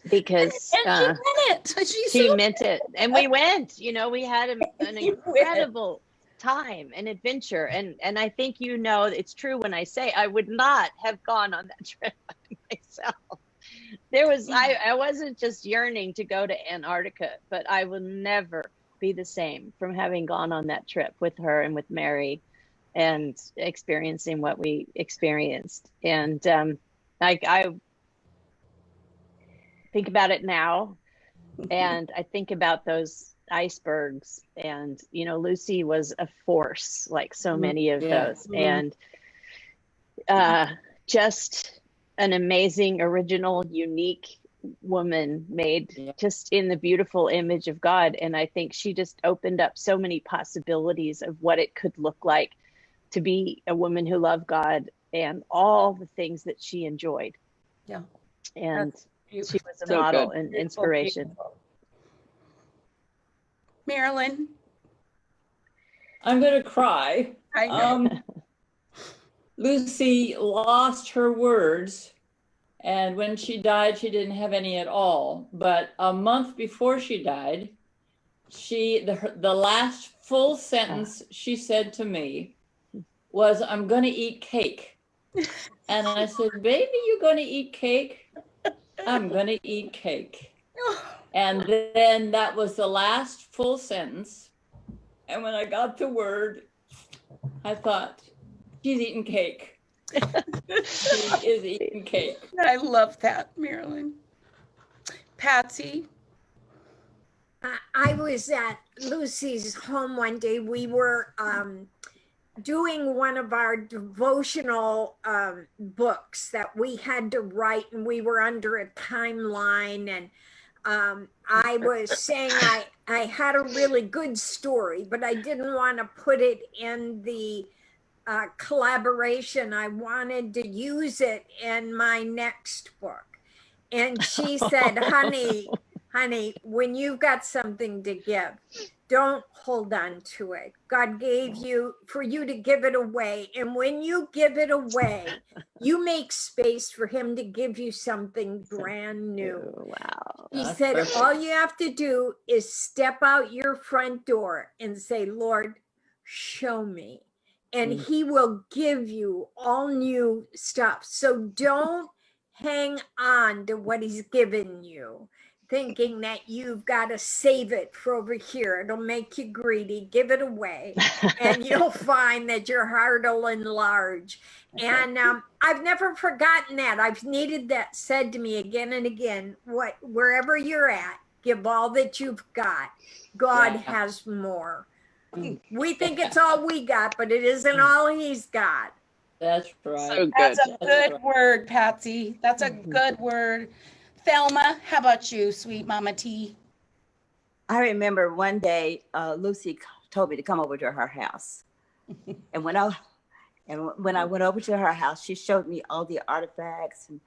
Because and she meant it. She meant it. And we went, you know, we had an incredible time and adventure. And I think, you know, it's true when I say I would not have gone on that trip myself. There was, I wasn't just yearning to go to Antarctica, but I will never be the same from having gone on that trip with her and with Mary and experiencing what we experienced. And I think about it now, and I think about those icebergs, and, you know, Lucy was a force like so many of those, and just an amazing, original, unique woman made just in the beautiful image of God. And I think she just opened up so many possibilities of what it could look like to be a woman who loved God and all the things that she enjoyed. Yeah. And she was a So model good. and inspiration. Beautiful. Marilyn, I'm going to cry. I know. Lucy lost her words, and when she died, she didn't have any at all. But a month before she died, the last full sentence she said to me was, "I'm going to eat cake." And I said, "Baby, you're going to eat cake?" "I'm going to eat cake." And then that was the last full sentence. And when I got the word, I thought, she's eating cake. She is eating cake. I love that, Marilyn. Patsy? I was at Lucy's home one day. We were doing one of our devotional books that we had to write, and we were under a timeline. And I was saying I had a really good story, but I didn't want to put it in the collaboration. I wanted to use it in my next book. And she said, honey, when you've got something to give, don't hold on to it. God gave you for you to give it away. And when you give it away, you make space for him to give you something brand new. Wow. She said, all you have to do is step out your front door and say, Lord, show me. And he will give you all new stuff. So don't hang on to what he's given you, thinking that you've got to save it for over here. It'll make you greedy. Give it away. And you'll find that your heart will enlarge. And I've never forgotten that. I've needed that said to me again and again. Wherever you're at, give all that you've got. God has more. We think it's all we got, but it isn't all he's got. That's right. So good. That's a good word, Patsy. That's a good word. Thelma, how about you, sweet Mama T? I remember one day Lucy told me to come over to her house. And when I went over to her house, she showed me all the artifacts and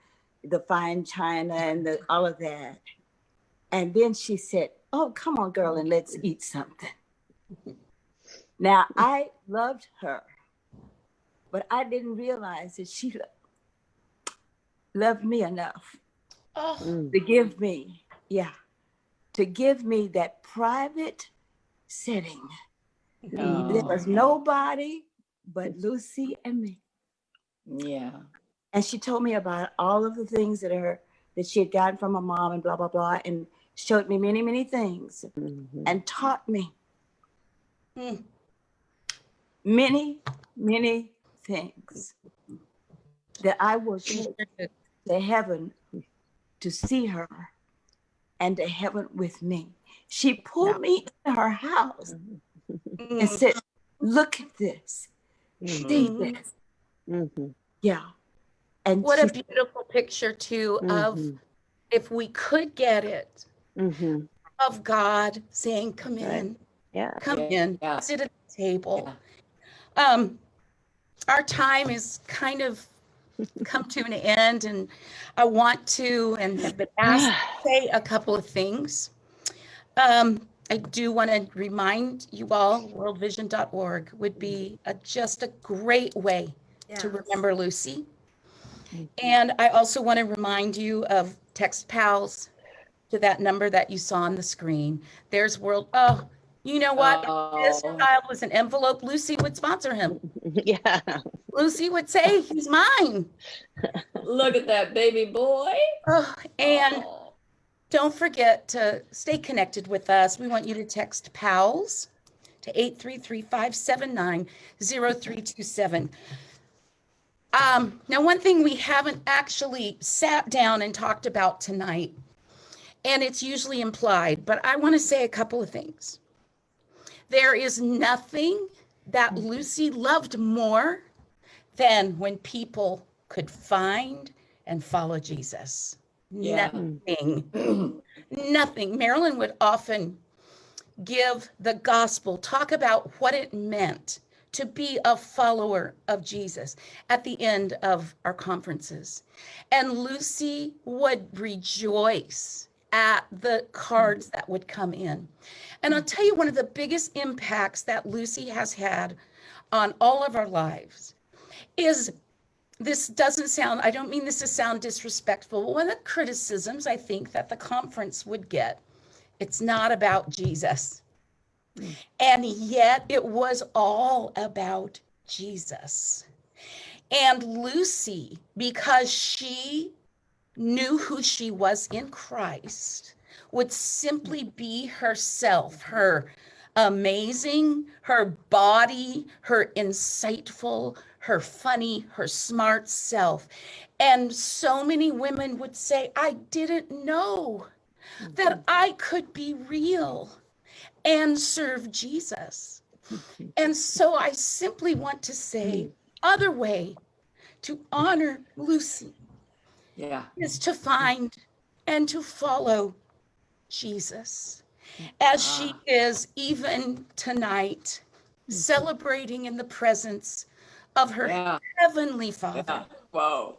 the fine china and all of that. And then she said, oh, come on, girl, and let's eat something. Now, I loved her, but I didn't realize that she loved me enough Oh, to give me, to give me that private setting. There was nobody but Lucy and me. Yeah. And she told me about all of the things that she had gotten from her mom and blah, blah, blah, and showed me many, many things and taught me many, many things that I will take to heaven to see her and to heaven with me. She pulled me into her house and said, look at this, see this. Yeah. And what a beautiful picture too of, if we could get it, of God saying, come in, come in, sit at the table. Our time is kind of come to an end, and I want to, and have been asked to say a couple of things. I do want to remind you all, worldvision.org would be just a great way to remember Lucy. And I also want to remind you of Text Pals to that number that you saw on the screen. There's you know what? If this child was an envelope, Lucy would sponsor him. Yeah. Lucy would say, he's mine. Look at that baby boy. And don't forget to stay connected with us. We want you to text PALS to 833-579-0327. Now, one thing we haven't actually sat down and talked about tonight, and it's usually implied, but I want to say a couple of things. There is nothing that Lucy loved more than when people could find and follow Jesus. Nothing. Nothing. Marilyn would often give the gospel, talk about what it meant to be a follower of Jesus at the end of our conferences. And Lucy would rejoice at the cards that would come in. And I'll tell you, one of the biggest impacts that Lucy has had on all of our lives is, this doesn't sound, I don't mean this to sound disrespectful, but one of the criticisms I think that the conference would get, it's not about Jesus. And yet it was all about Jesus. And Lucy, because she knew who she was in Christ, would simply be herself, her amazing, her body, her insightful, her funny, her smart self. And so many women would say, I didn't know that I could be real and serve Jesus. And so I simply want to say, other way to honor Lucy is to find and to follow Jesus, as she is even tonight celebrating in the presence of her heavenly Father. Whoa.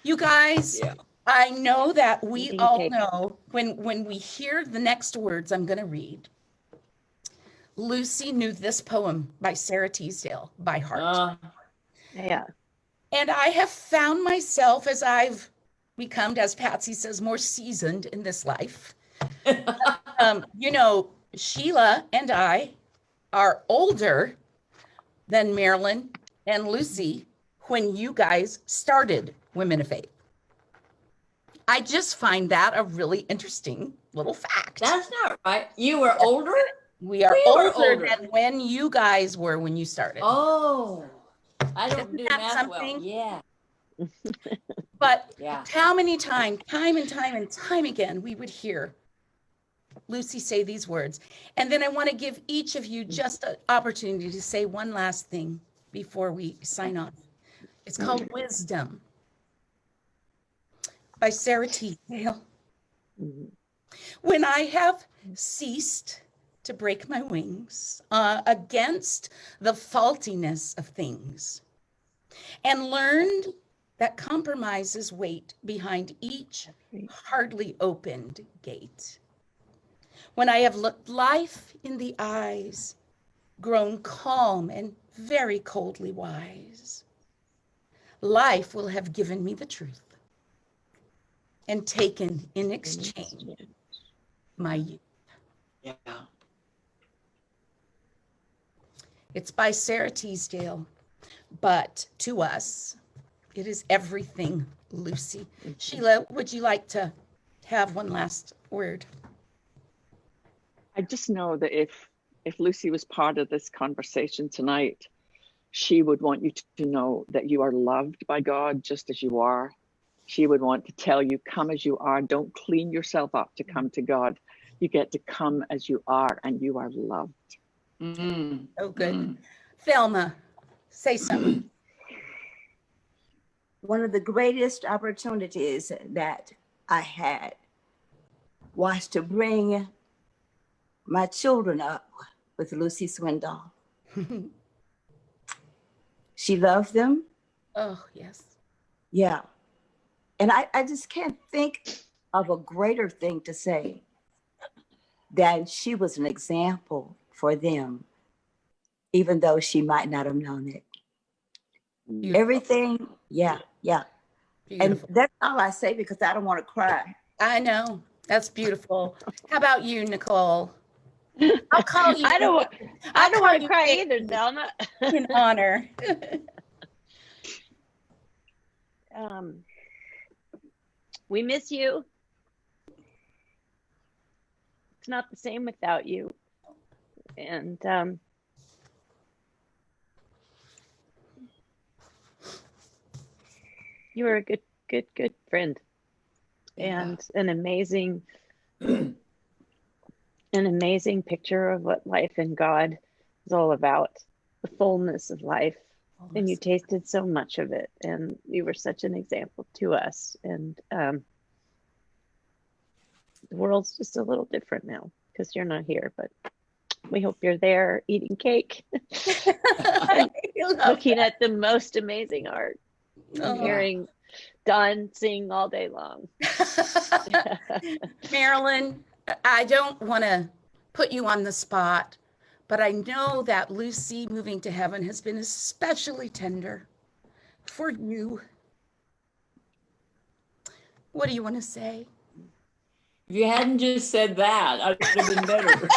You guys, I know that we all know when we hear the next words I'm going to read, Lucy knew this poem by Sarah Teasdale by heart. And I have found myself, as I've become, as Patsy says, more seasoned in this life. You know, Sheila and I are older than Marilyn and Lucy when you guys started Women of Faith. I just find that a really interesting little fact. That's not right. You were older? We are older than when you guys were when you started. Oh, I don't do math something? well. Yeah. But how many times, time and time again, we would hear Lucy say these words. And then I want to give each of you just an opportunity to say one last thing before we sign off. It's called Wisdom by Sarah Teasdale. When I have ceased to break my wings against the faultiness of things, and learned that compromises wait behind each hardly opened gate. When I have looked life in the eyes, grown calm and very coldly wise, life will have given me the truth. and taken in exchange my youth. Yeah. It's by Sarah Teasdale, but to us, it is everything Lucy. Sheila, would you like to have one last word? I just know that if Lucy was part of this conversation tonight, she would want you to know that you are loved by God just as you are. She would want to tell you, come as you are. Don't clean yourself up to come to God. You get to come as you are, and you are loved. Oh, good. Thelma, say something. One of the greatest opportunities that I had was to bring my children up with Luci Swindoll. She loved them. Oh, yes. Yeah. And I just can't think of a greater thing to say than she was an example for them, even though she might not have known it. Beautiful. Everything, yeah. Beautiful. And that's all I say because I don't want to cry. I know. That's beautiful. How about you, Nicole? I'll call you. I don't want to cry either, Thelma. In honor. We miss you. It's not the same without you. And you were a good friend, and an amazing picture of what life in God is all about, the fullness of life. And you tasted so much of it, and you were such an example to us. And the world's just a little different now because you're not here, but we hope you're there eating cake, looking at the most amazing art, and hearing Don sing all day long. Marilyn, I don't want to put you on the spot, but I know that Lucy moving to heaven has been especially tender for you. What do you want to say? If you hadn't just said that, I would have been better.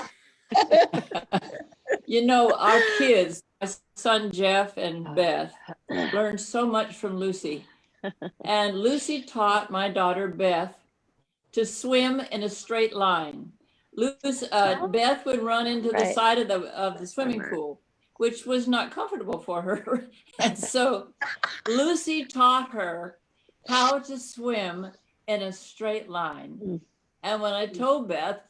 You know, our kids, my son Jeff and Beth, learned so much from Lucy. And Lucy taught my daughter Beth to swim in a straight line. Beth would run into the side of the swimming pool, which was not comfortable for her. And so Lucy taught her how to swim in a straight line. And when I told Beth,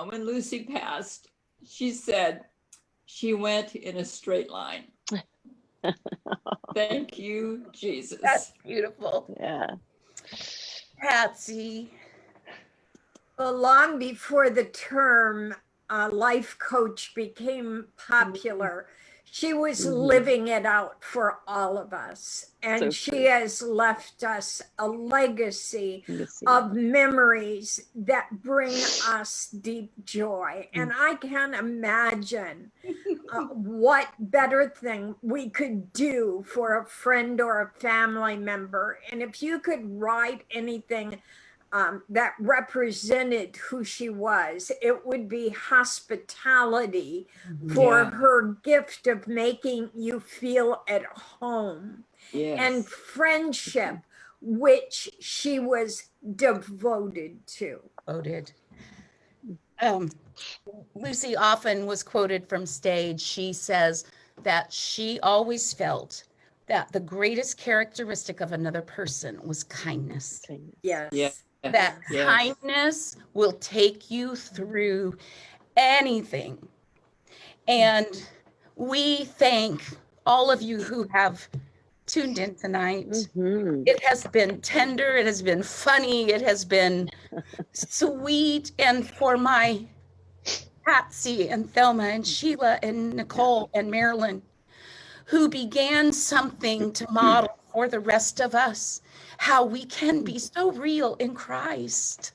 when Lucy passed, she said she went in a straight line. Thank you, Jesus. That's beautiful. Yeah. Patsy. Well, long before the term life coach became popular, she was living it out for all of us. And So she true. has left us a legacy of memories that bring us deep joy. And I can't imagine what better thing we could do for a friend or a family member. And if you could write anything that represented who she was, it would be hospitality for her gift of making you feel at home, and friendship, which she was devoted to. Lucy often was quoted from stage. She says that she always felt that the greatest characteristic of another person was kindness. Yes. That kindness will take you through anything. And we thank all of you who have tuned in tonight. It has been tender, it has been funny, it has been sweet. And for my Patsy and Thelma and Sheila and Nicole and Marilyn, who began something to model for the rest of us how we can be so real in Christ.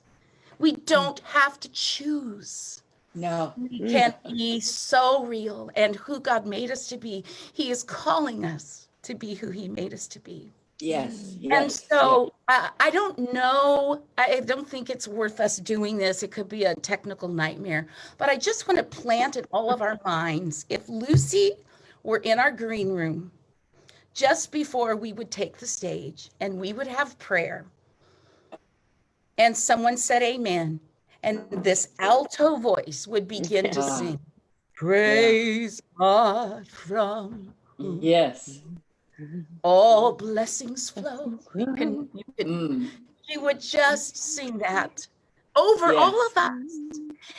We don't have to choose. No. We can be so real and who God made us to be. He is calling us to be who he made us to be. Yes. And Yes. so I don't know. I don't think it's worth us doing this. It could be a technical nightmare. But I just want to plant in all of our minds, if Lucy were in our green room just before we would take the stage and we would have prayer, and someone said amen, and this alto voice would begin to sing, praise God from whom Yes. all blessings flow. She would just sing that over all of us.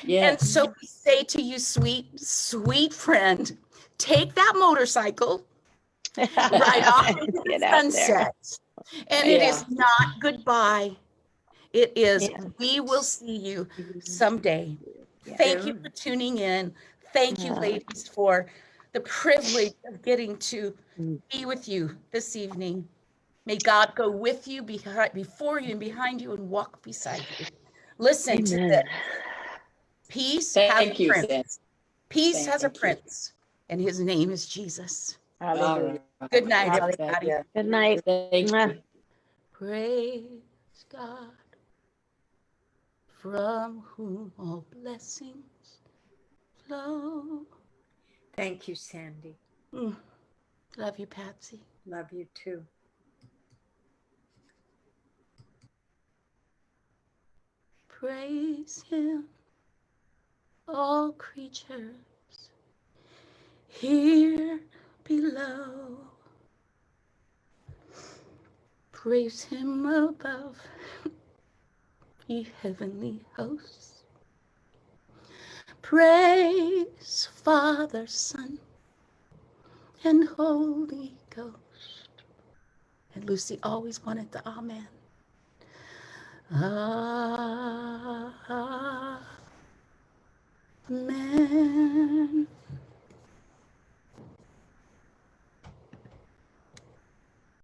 Yes. And so we say to you, sweet friend, take that motorcycle right off into the sunset. And it is not goodbye. It is, we will see you someday. Thank you for tuning in. Thank you, ladies, for the privilege of getting to be with you this evening. May God go with you, before you, and behind you, and walk beside you. Listen to this. Peace has a prince. Peace has a prince, and his name is Jesus. Hallelujah. Good night, everybody. Good night. Thank you. Praise God, from whom all blessings flow. Thank you, Sandi. Love you, Patsy. Love you too. Praise him, all creatures here below. Praise him above, ye heavenly hosts. Praise Father, Son, and Holy Ghost. And Lucy always wanted the amen. Amen.